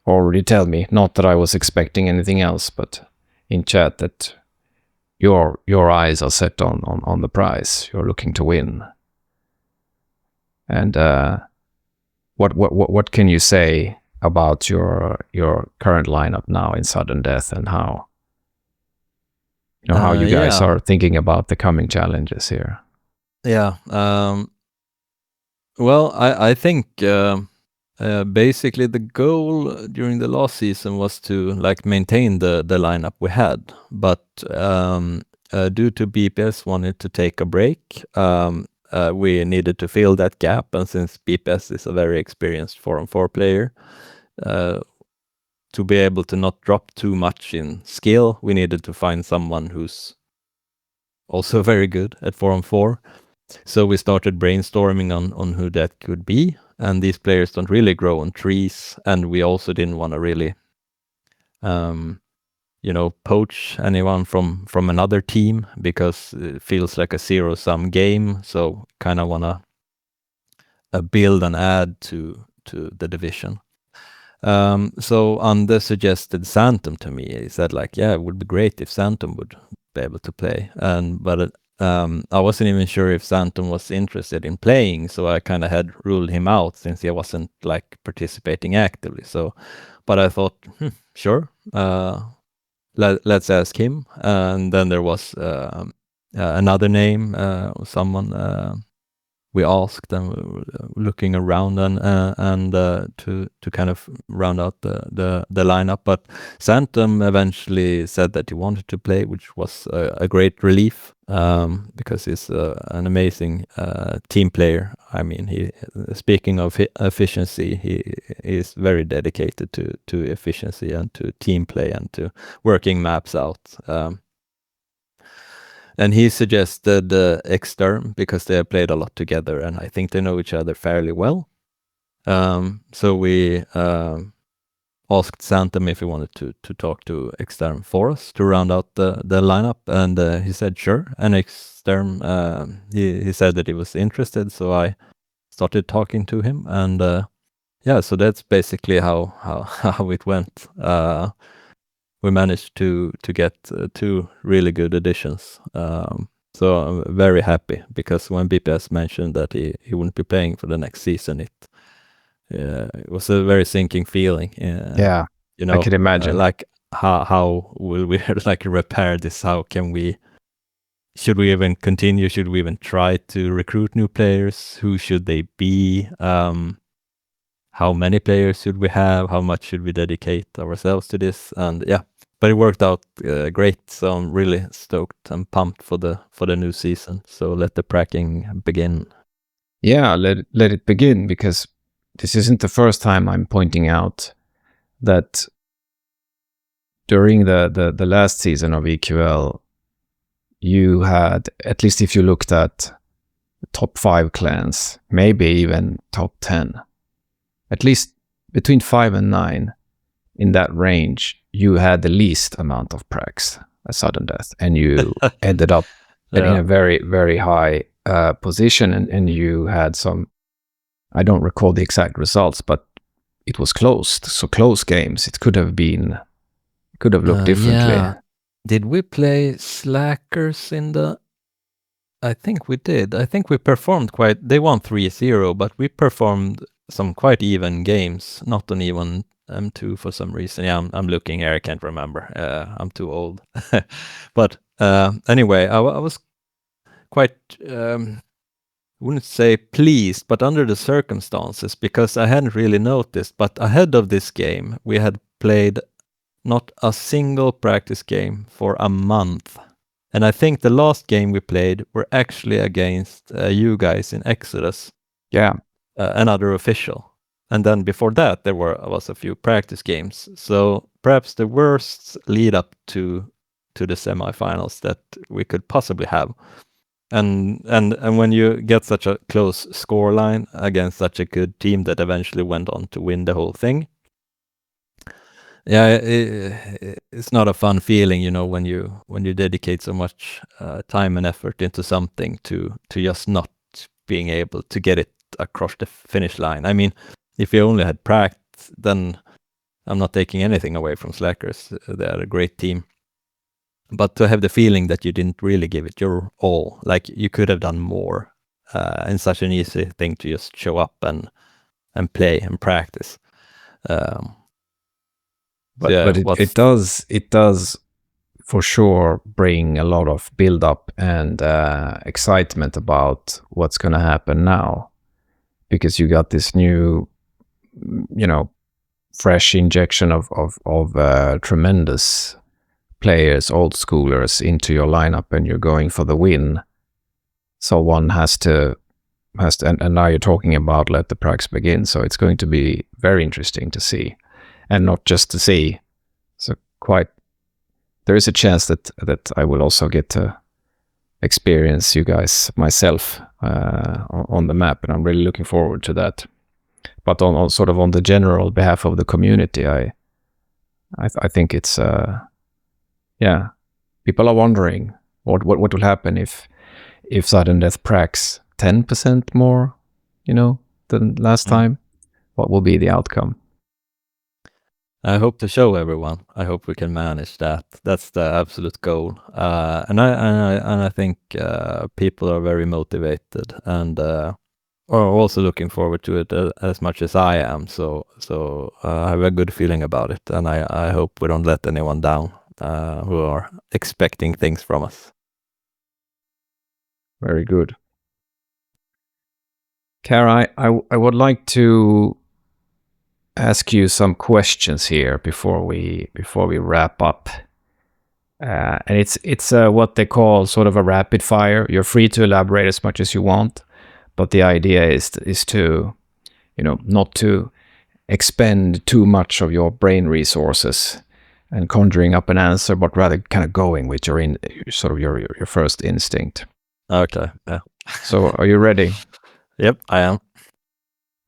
already tell me, not that I was expecting anything else, but in chat, that your eyes are set on the prize. You're looking to win. And what can you say about your current lineup now in Suddendeath, and how how you guys Yeah. are thinking about the coming challenges here? Yeah. Well, I think basically the goal during the last season was to like maintain the lineup we had, but due to BPS wanted to take a break, we needed to fill that gap, and since BPS is a very experienced 4-on-4 player, to be able to not drop too much in skill, we needed to find someone who's also very good at 4-on-4. So we started brainstorming on who that could be, and these players don't really grow on trees, and we also didn't want to really, poach anyone from another team, because it feels like a zero-sum game. So kind of want to build and add to the division. So Ande suggested Xantom to me. He said like, yeah, it would be great if Xantom would be able to play, but I wasn't even sure if Xantom was interested in playing, so I kind of had ruled him out since he wasn't like participating actively. So, but I thought, sure, let's ask him. And then there was another name, someone we asked, and we were looking around and to kind of round out the lineup. But Xantom eventually said that he wanted to play, which was a great relief, because he's an amazing team player. I mean, speaking of efficiency, he is very dedicated to efficiency and to team play and to working maps out. And he suggested Xterm because they have played a lot together, and I think they know each other fairly well. So we asked Xantom if he wanted to talk to Xterm for us to round out the lineup, and he said sure. And Xterm, he said that he was interested, so I started talking to him, and yeah, so that's basically how it went. We managed to get 2 really good additions. So I'm very happy, because when BPS mentioned that he wouldn't be playing for the next season, it was a very sinking feeling. Yeah, I can imagine. Like how will we like repair this? How can we? Should we even continue? Should we even try to recruit new players? Who should they be? How many players should we have? How much should we dedicate ourselves to this? And yeah, but it worked out great. So I'm really stoked and pumped for the new season. So let the pracking begin. Yeah, let it begin, because this isn't the first time I'm pointing out that during the last season of EQL, you had, at least if you looked at the top 5 clans, maybe even top 10, at least between 5 and 9, in that range, you had the least amount of pracs at Suddendeath, and you ended up in a very, very high position, and you had some, I don't recall the exact results, but it was closed. So close games, it could have looked differently. Yeah. Did we play Slackers in the? I think we did. I think we performed quite. They won 3-0, but we performed some quite even games. Not on even M2 for some reason. Yeah, I'm looking here. I can't remember. I'm too old. But anyway, I was quite. Wouldn't say pleased, but under the circumstances, because I hadn't really noticed. But ahead of this game, we had played not a single practice game for a month. And I think the last game we played were actually against you guys in Exodus. Yeah. Another official. And then before that, there was a few practice games. So perhaps the worst lead up to the semifinals that we could possibly have. And when you get such a close scoreline against such a good team that eventually went on to win the whole thing, yeah, it's not a fun feeling, when you dedicate so much time and effort into something to just not being able to get it across the finish line. I mean, if you only had practice, then I'm not taking anything away from Slackers. They're a great team. But to have the feeling that you didn't really give it your all, like you could have done more, and such an easy thing to just show up and play and practice. But it does for sure bring a lot of build up and excitement about what's going to happen now, because you got this new, fresh injection of tremendous players, old schoolers into your lineup, and you're going for the win. So one has to, and now you're talking about let the pracs begin. So it's going to be very interesting to see, and not just to see. So there is a chance that I will also get to experience you guys myself on the map, and I'm really looking forward to that. But on sort of on the general behalf of the community, I think it's people are wondering what will happen if Suddendeath pracs 10% more, than last time. What will be the outcome? I hope to show everyone. I hope we can manage that. That's the absolute goal. And I think people are very motivated and are also looking forward to it as much as I am. So I have a good feeling about it, and I hope we don't let anyone down who are expecting things from us. Very good. Cara, I would like to ask you some questions here before we wrap up, and it's what they call sort of a rapid fire. You're free to elaborate as much as you want, but the idea is to not to expend too much of your brain resources and conjuring up an answer, but rather kind of going with your first instinct. Okay. Yeah. So are you ready? Yep, I am.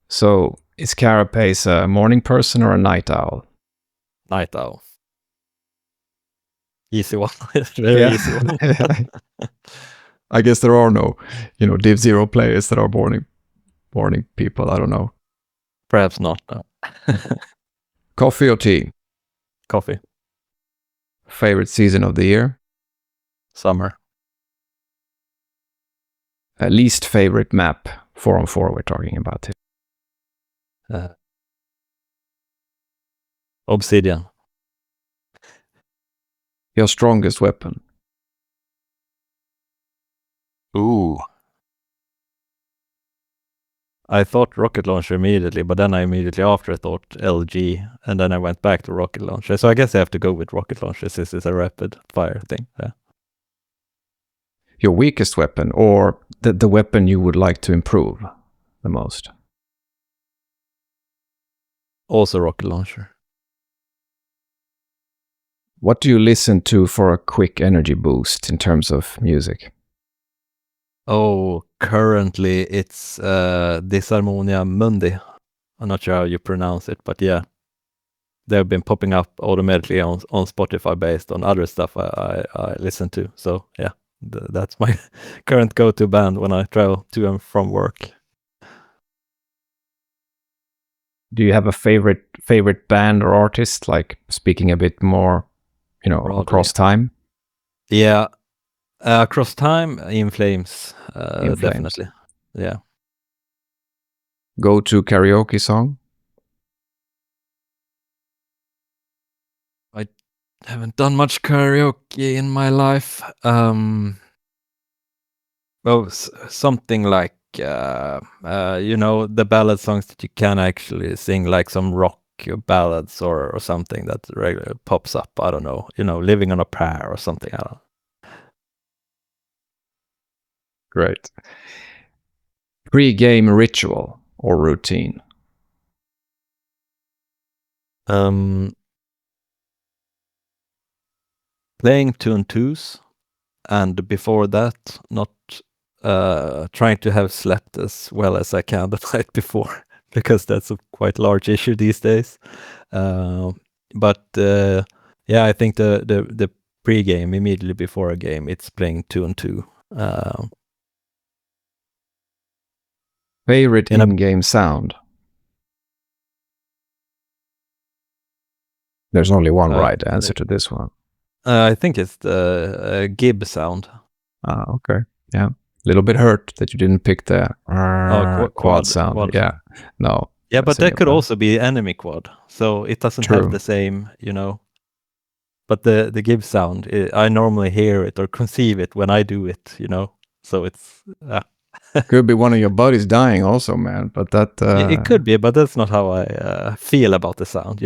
So is Carapace a morning person or a night owl? Night owl. Easy one. Very easy one. I guess there are no, Div 0 players that are morning people. I don't know. Perhaps not. No. Coffee or tea? Coffee. Favorite season of the year? Summer. Least favorite map? 4-on-4 we're talking about here. Obsidian. Your strongest weapon? Ooh. I thought rocket launcher immediately, but then I immediately after thought LG, and then I went back to rocket launcher. So I guess I have to go with rocket launcher since it's a rapid fire thing. Yeah. Your weakest weapon, or the weapon you would like to improve the most? Also rocket launcher. What do you listen to for a quick energy boost in terms of music? Oh, currently it's Disharmonia Mundi. I'm not sure how you pronounce it, but yeah. They've been popping up automatically on Spotify based on other stuff I listen to. So yeah, that's my current go-to band when I travel to and from work. Do you have a favorite band or artist, like speaking a bit more, across time? Yeah, across time, In Flames, In Flames. definitely. Yeah. Go to karaoke song? I haven't done much karaoke in my life. Well, something like the ballad songs that you can actually sing, like some rock ballads or something that regularly pops up. I don't know, Living on a Prayer or something. I don't know. Great. Pre-game ritual or routine? Playing 2-on-2s, and before that, not trying to have slept as well as I can the night before, because that's a quite large issue these days. But I think the pre-game, immediately before a game, it's playing 2-on-2. Favorite in-game sound? There's only one right answer to this one. I think it's the Gib sound. Okay. Yeah. little bit hurt that you didn't pick the quad sound. quad. Yeah, no. Yeah, but that could similar. also be enemy quad, so it doesn't True. have the same, But the give sound, I normally hear it or conceive it when I do it, So it's Could be one of your buddies dying also, man. But that it could be, but that's not how I feel about the sound,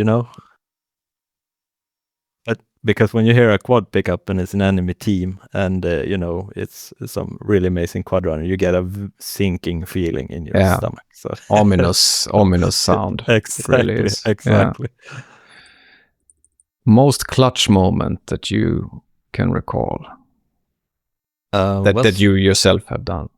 But because when you hear a quad pickup and it's an enemy team, and it's some really amazing quad runner, you get a sinking feeling in your stomach. So ominous sound. Exactly. It really is. Exactly. Yeah. Most clutch moment that you can recall that you yourself have done.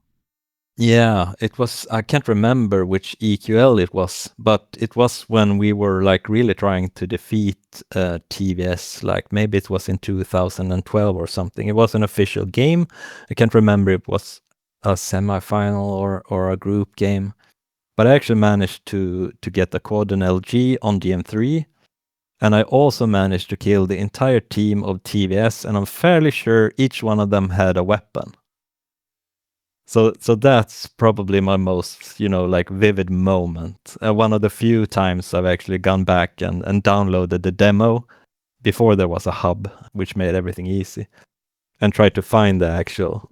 Yeah, it was, I can't remember which EQL it was, but it was when we were like really trying to defeat TVS, like maybe it was in 2012 or something. It was an official game. I can't remember if it was a semifinal or a group game, but I actually managed to get a quad and LG on DM3. And I also managed to kill the entire team of TVS, and I'm fairly sure each one of them had a weapon. So that's probably my most, like vivid moment. One of the few times I've actually gone back and downloaded the demo before there was a hub, which made everything easy, and tried to find the actual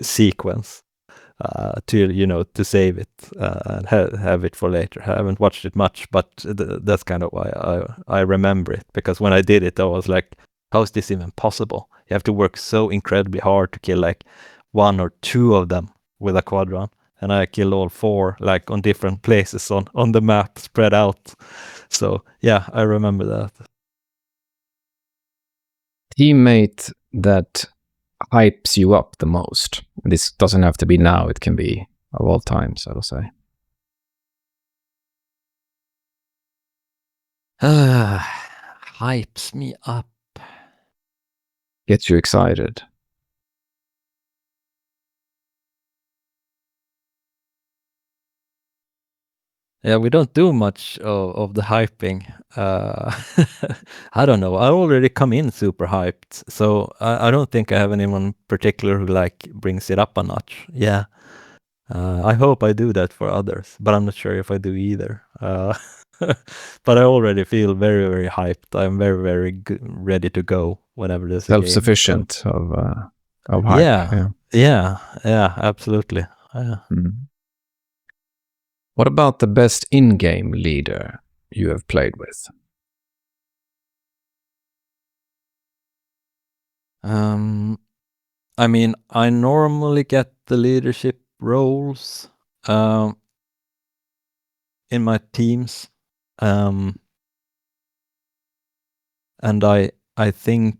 sequence to save it and have it for later. I haven't watched it much, but that's kind of why I remember it, because when I did it, I was like, how is this even possible? You have to work so incredibly hard to kill like one or two of them with a quad run, and I killed all four like on different places on the map, spread out. So yeah, I remember that. Teammate that hypes you up the most. This doesn't have to be now, it can be of all time, so to say. Hypes me up. Gets you excited. Yeah, we don't do much of the hyping. I don't know. I already come in super hyped, so I don't think I have anyone particular who like brings it up a notch. Yeah, I hope I do that for others, but I'm not sure if I do either. But I already feel very, very hyped. I'm very, very ready to go whenever there's a game. Self-sufficient of hype. Yeah, absolutely. Yeah. What about the best in-game leader you have played with? I mean, I normally get the leadership roles in my teams, and I think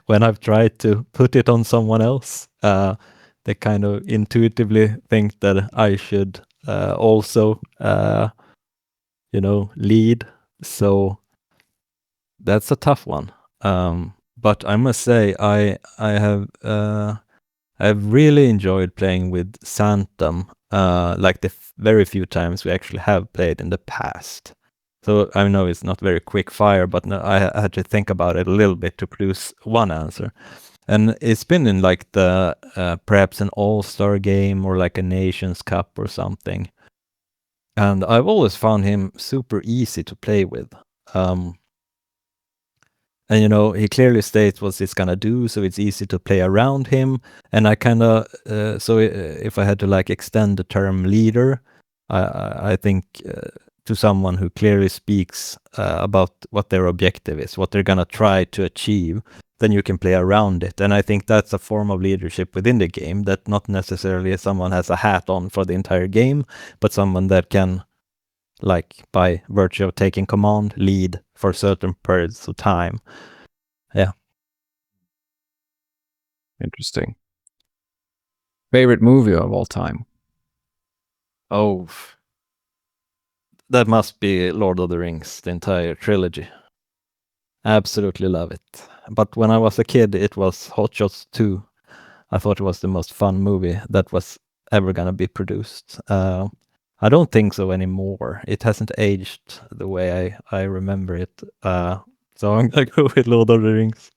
when I've tried to put it on someone else, they kind of intuitively think that I should also, lead. So that's a tough one. But I must say, I've really enjoyed playing with Xantom, like the very few times we actually have played in the past. So I know it's not very quick fire, but no, I had to think about it a little bit to produce one answer. And it's been in like the perhaps an all-star game or like a Nations Cup or something. And I've always found him super easy to play with. And he clearly states what he's gonna do, so it's easy to play around him. And I kind of if I had to like extend the term leader, I think to someone who clearly speaks about what their objective is, what they're gonna try to achieve, then you can play around it. And I think that's a form of leadership within the game, that not necessarily someone has a hat on for the entire game, but someone that can, like by virtue of taking command, lead for certain periods of time. Yeah. Interesting. Favorite movie of all time? Oh, that must be Lord of the Rings, the entire trilogy. Absolutely love it. But when I was a kid, it was Hot Shots 2. I thought it was the most fun movie that was ever gonna be produced. I don't think so anymore. It hasn't aged the way I remember it. So I'm gonna go with Lord of the Rings.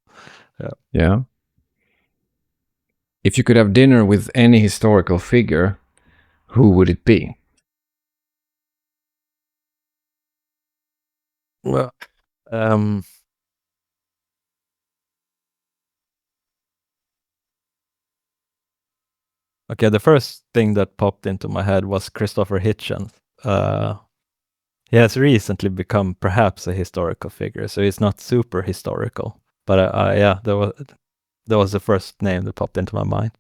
Yeah. If you could have dinner with any historical figure, who would it be? Well, okay, the first thing that popped into my head was Christopher Hitchens. He has recently become perhaps a historical figure, so he's not super historical. But yeah, that was the first name that popped into my mind.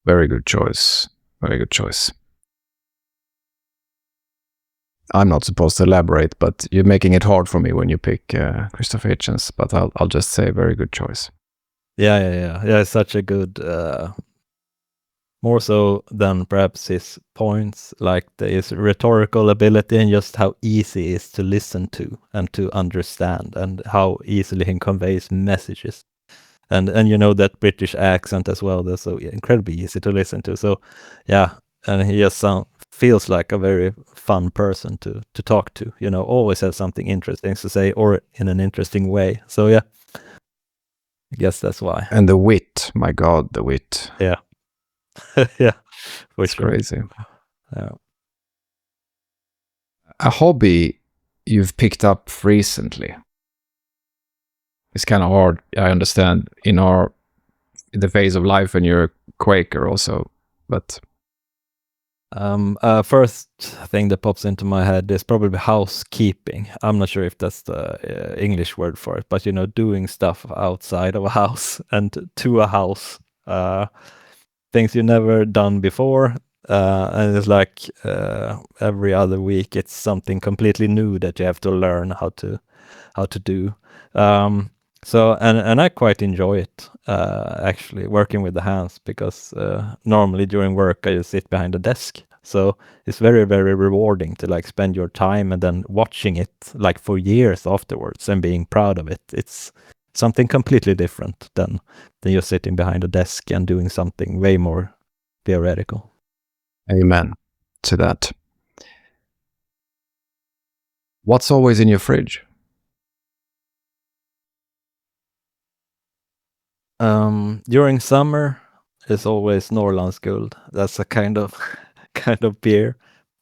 Very good choice. Very good choice. I'm not supposed to elaborate, but you're making it hard for me when you pick Christopher Hitchens. But I'll just say very good choice. Yeah. It's such a good, more so than perhaps his points, like his rhetorical ability and just how easy it is to listen to and to understand, and how easily he conveys messages. And you know, that British accent as well, that's so incredibly easy to listen to. So yeah, and he just feels like a very fun person to talk to, you know, always has something interesting to say, or in an interesting way. So yeah, I guess that's why. And the wit, my God, the wit. Yeah. Yeah, It's crazy. Yeah. A hobby you've picked up recently. It's kind of hard, I understand, in the phase of life when you're a Quaker also, but first thing that pops into my head is probably housekeeping. I'm not sure if that's the English word for it, but you know, doing stuff outside of a house and to a house, things you never done before, and it's like every other week it's something completely new that you have to learn how to do. So and I quite enjoy it, actually, working with the hands, because normally during work I just sit behind a desk. So it's very, very rewarding to like spend your time and then watching it like for years afterwards and being proud of it. It's something completely different than you're sitting behind a desk and doing something way more theoretical. amen to that. What's always in your fridge? During summer, it's always Norrland's Gold. That's a kind of beer,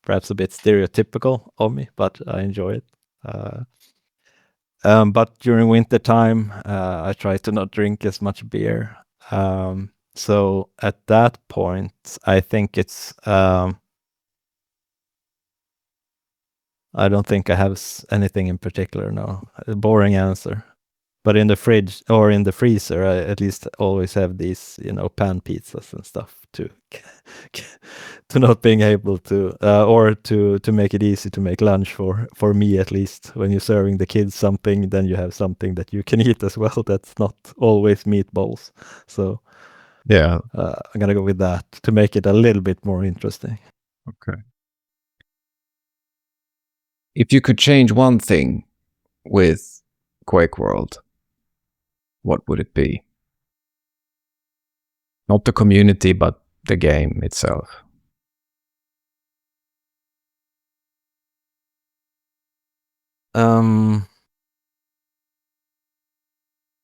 perhaps a bit stereotypical of me, but I enjoy it. But during winter time, I try to not drink as much beer. So at that point, I think it's I don't think I have anything in particular. No, a boring answer. But in the fridge or in the freezer, I at least always have these, you know, pan pizzas and stuff to not being able to, or to make it easy to make lunch for me at least. When you're serving the kids something, then you have something that you can eat as well. That's not always meatballs. So Yeah. I'm gonna go with that to make it a little bit more interesting. Okay. If you could change one thing with QuakeWorld, what would it be? Not the community, but the game itself.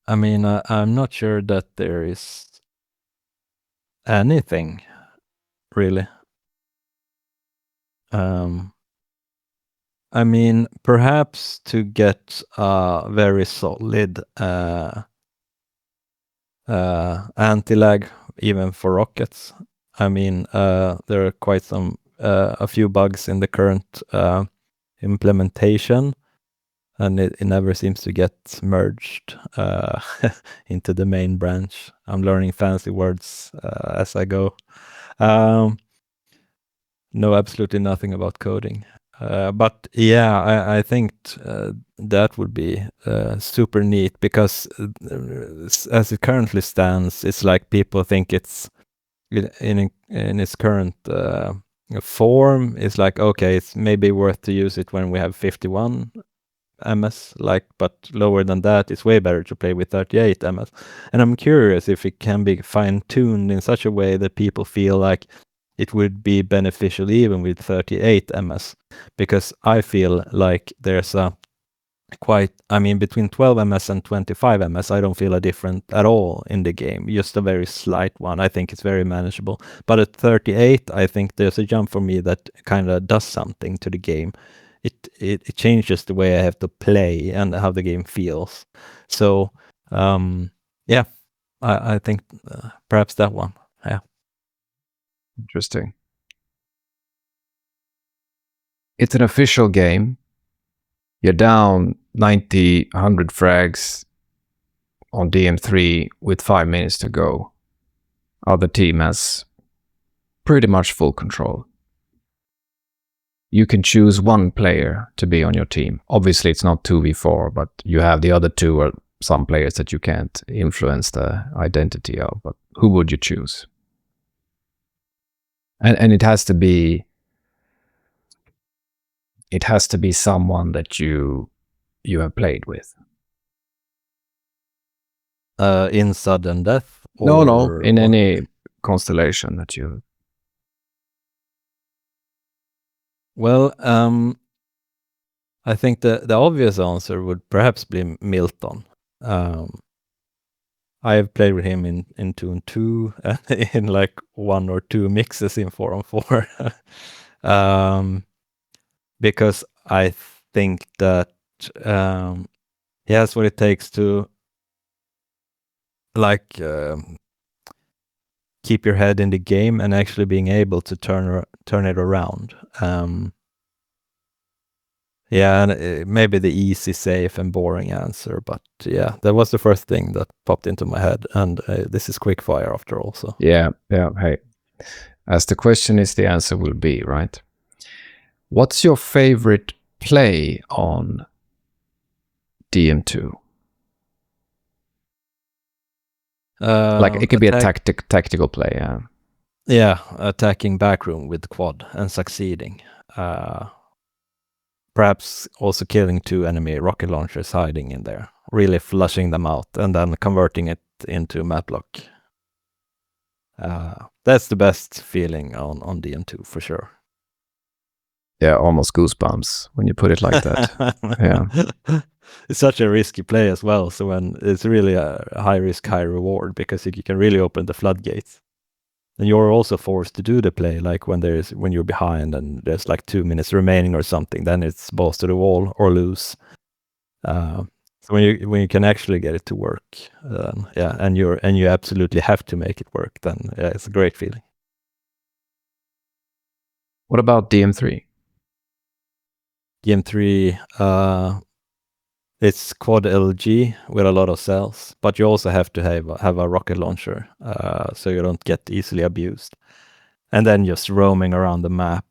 I mean, I'm not sure that there is anything really. I mean, perhaps to get a very solid anti-lag even for rockets. I mean, there are quite a few bugs in the current implementation, and it never seems to get merged into the main branch. I'm learning fancy words as I go. Know absolutely nothing about coding. But yeah, I think that would be super neat, because as it currently stands, it's like people think it's in its current form. It's like, okay, it's maybe worth to use it when we have 51 ms, like, but lower than that, it's way better to play with 38 ms. And I'm curious if it can be fine-tuned in such a way that people feel like it would be beneficial even with 38 ms, because I feel like there's a quite, I mean, between 12 ms and 25 ms, I don't feel a difference at all in the game. Just a very slight one. I think it's very manageable. But at 38, I think there's a jump for me that kind of does something to the game. It changes the way I have to play and how the game feels. So, yeah, I think perhaps that one. Yeah. Interesting. It's an official game. You're down 90, 100 frags on DM3 with 5 minutes to go. Other team has pretty much full control. You can choose one player to be on your team. Obviously, it's not 2v4, but you have the other two or some players that you can't influence the identity of. But who would you choose? And it has to be someone that you have played with. In Suddendeath? No, in any constellation that you... Well, I think the obvious answer would perhaps be Milton. I have played with him in 2 and 2, in like 1 or 2 mixes in 4 on 4. Because I think that he has what it takes to like keep your head in the game and actually being able to turn it around. Yeah, and maybe the easy, safe, and boring answer, but yeah, that was the first thing that popped into my head, and this is quickfire after all. So yeah. Hey, as the question is, the answer will be, right? What's your favorite play on DM2? Like it could be a tactical play. Yeah. Yeah, attacking backroom with quad and succeeding. Perhaps also killing 2 enemy rocket launchers hiding in there, really flushing them out and then converting it into map lock. That's the best feeling on DM2 for sure. Yeah, almost goosebumps when you put it like that. Yeah. It's such a risky play as well. So when it's really a high risk, high reward, because you can really open the floodgates. And you're also forced to do the play, like when you're behind and there's like 2 minutes remaining or something, then it's balls to the wall or lose. So when you can actually get it to work, yeah, and you absolutely have to make it work, then yeah, it's a great feeling. What about DM3? DM3, it's quad LG with a lot of cells, but you also have to have a rocket launcher, so you don't get easily abused. And then just roaming around the map,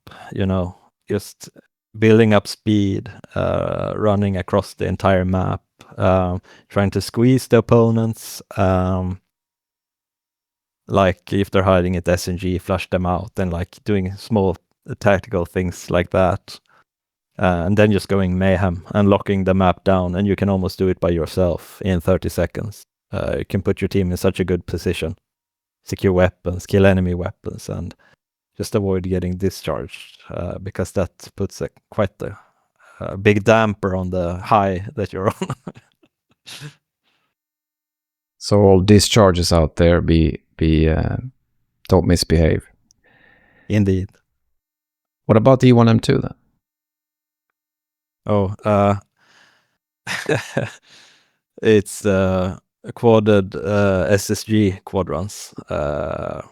just building up speed, running across the entire map, trying to squeeze the opponents, like if they're hiding at SNG, flush them out, and like doing small tactical things like that. And then just going mayhem and locking the map down, and you can almost do it by yourself in 30 seconds. You can put your team in such a good position, secure weapons, kill enemy weapons, and just avoid getting discharged, because that puts quite a big damper on the high that you're on. So all discharges out there, don't misbehave. Indeed. What about E1M2 then? Oh, it's quadded SSG quadrants. They're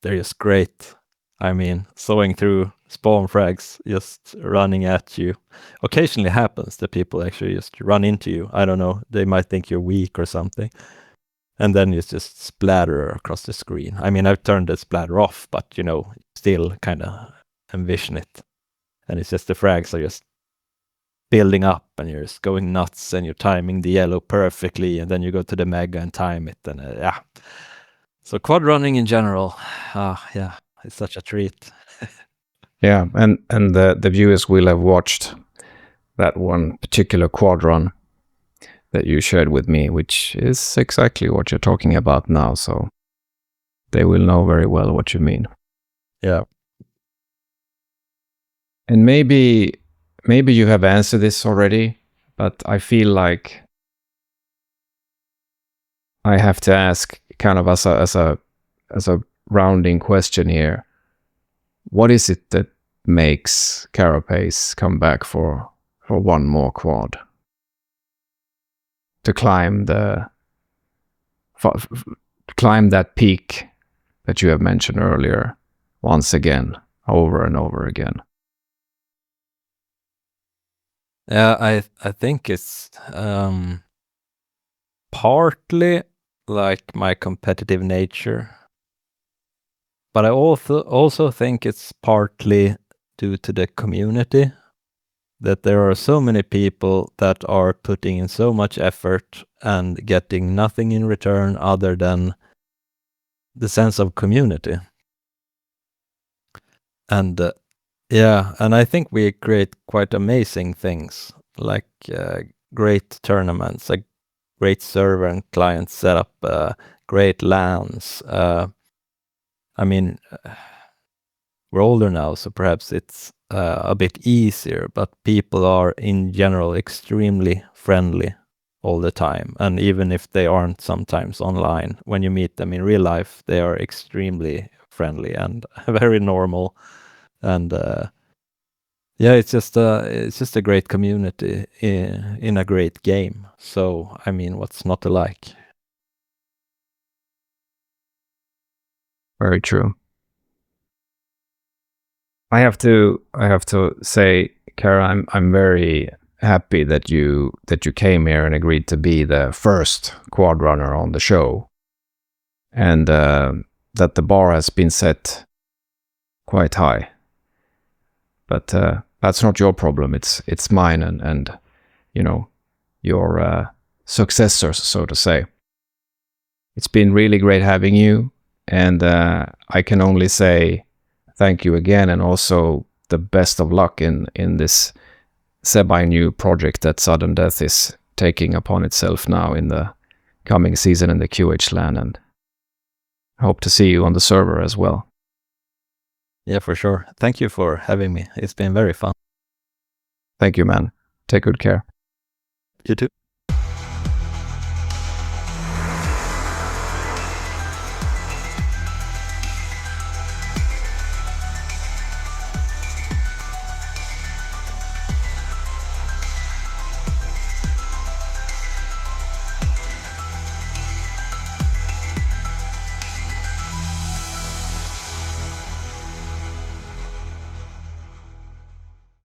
just great. I mean, sawing through spawn frags, just running at you. Occasionally happens that people actually just run into you. I don't know. They might think you're weak or something. And then you just splatter across the screen. I mean, I've turned the splatter off, but, still kind of envision it. And it's just the frags are just building up, and you're just going nuts, and you're timing the yellow perfectly, and then you go to the mega and time it, and yeah. So quad running in general, yeah, it's such a treat. Yeah, and the viewers will have watched that one particular quad run that you shared with me, which is exactly what you're talking about now, so they will know very well what you mean. Yeah. And maybe you have answered this already, but I feel like I have to ask, kind of as a rounding question here. What is it that makes Carapace come back for one more quad? To climb climb that peak that you have mentioned earlier once again, over and over again. Yeah, I think it's partly like my competitive nature, but I also think it's partly due to the community, that there are so many people that are putting in so much effort and getting nothing in return other than the sense of community. And yeah, and I think we create quite amazing things, like great tournaments, like great server and client setup, great LANs. I mean, we're older now, so perhaps it's a bit easier, but people are in general extremely friendly all the time. And even if they aren't sometimes online, when you meet them in real life, they are extremely friendly and very normal. And yeah, it's just a great community in a great game. So I mean, what's not to like? Very true. I have to say, Kara, I'm very happy that you came here and agreed to be the first quad runner on the show, and that the bar has been set quite high. But that's not your problem. It's mine and you know, your successors, so to say. It's been really great having you, and I can only say thank you again, and also the best of luck in this semi-new project that Suddendeath is taking upon itself now in the coming season in the QH LAN, and hope to see you on the server as well. Yeah, for sure. Thank you for having me. It's been very fun. Thank you, man. Take good care. You too.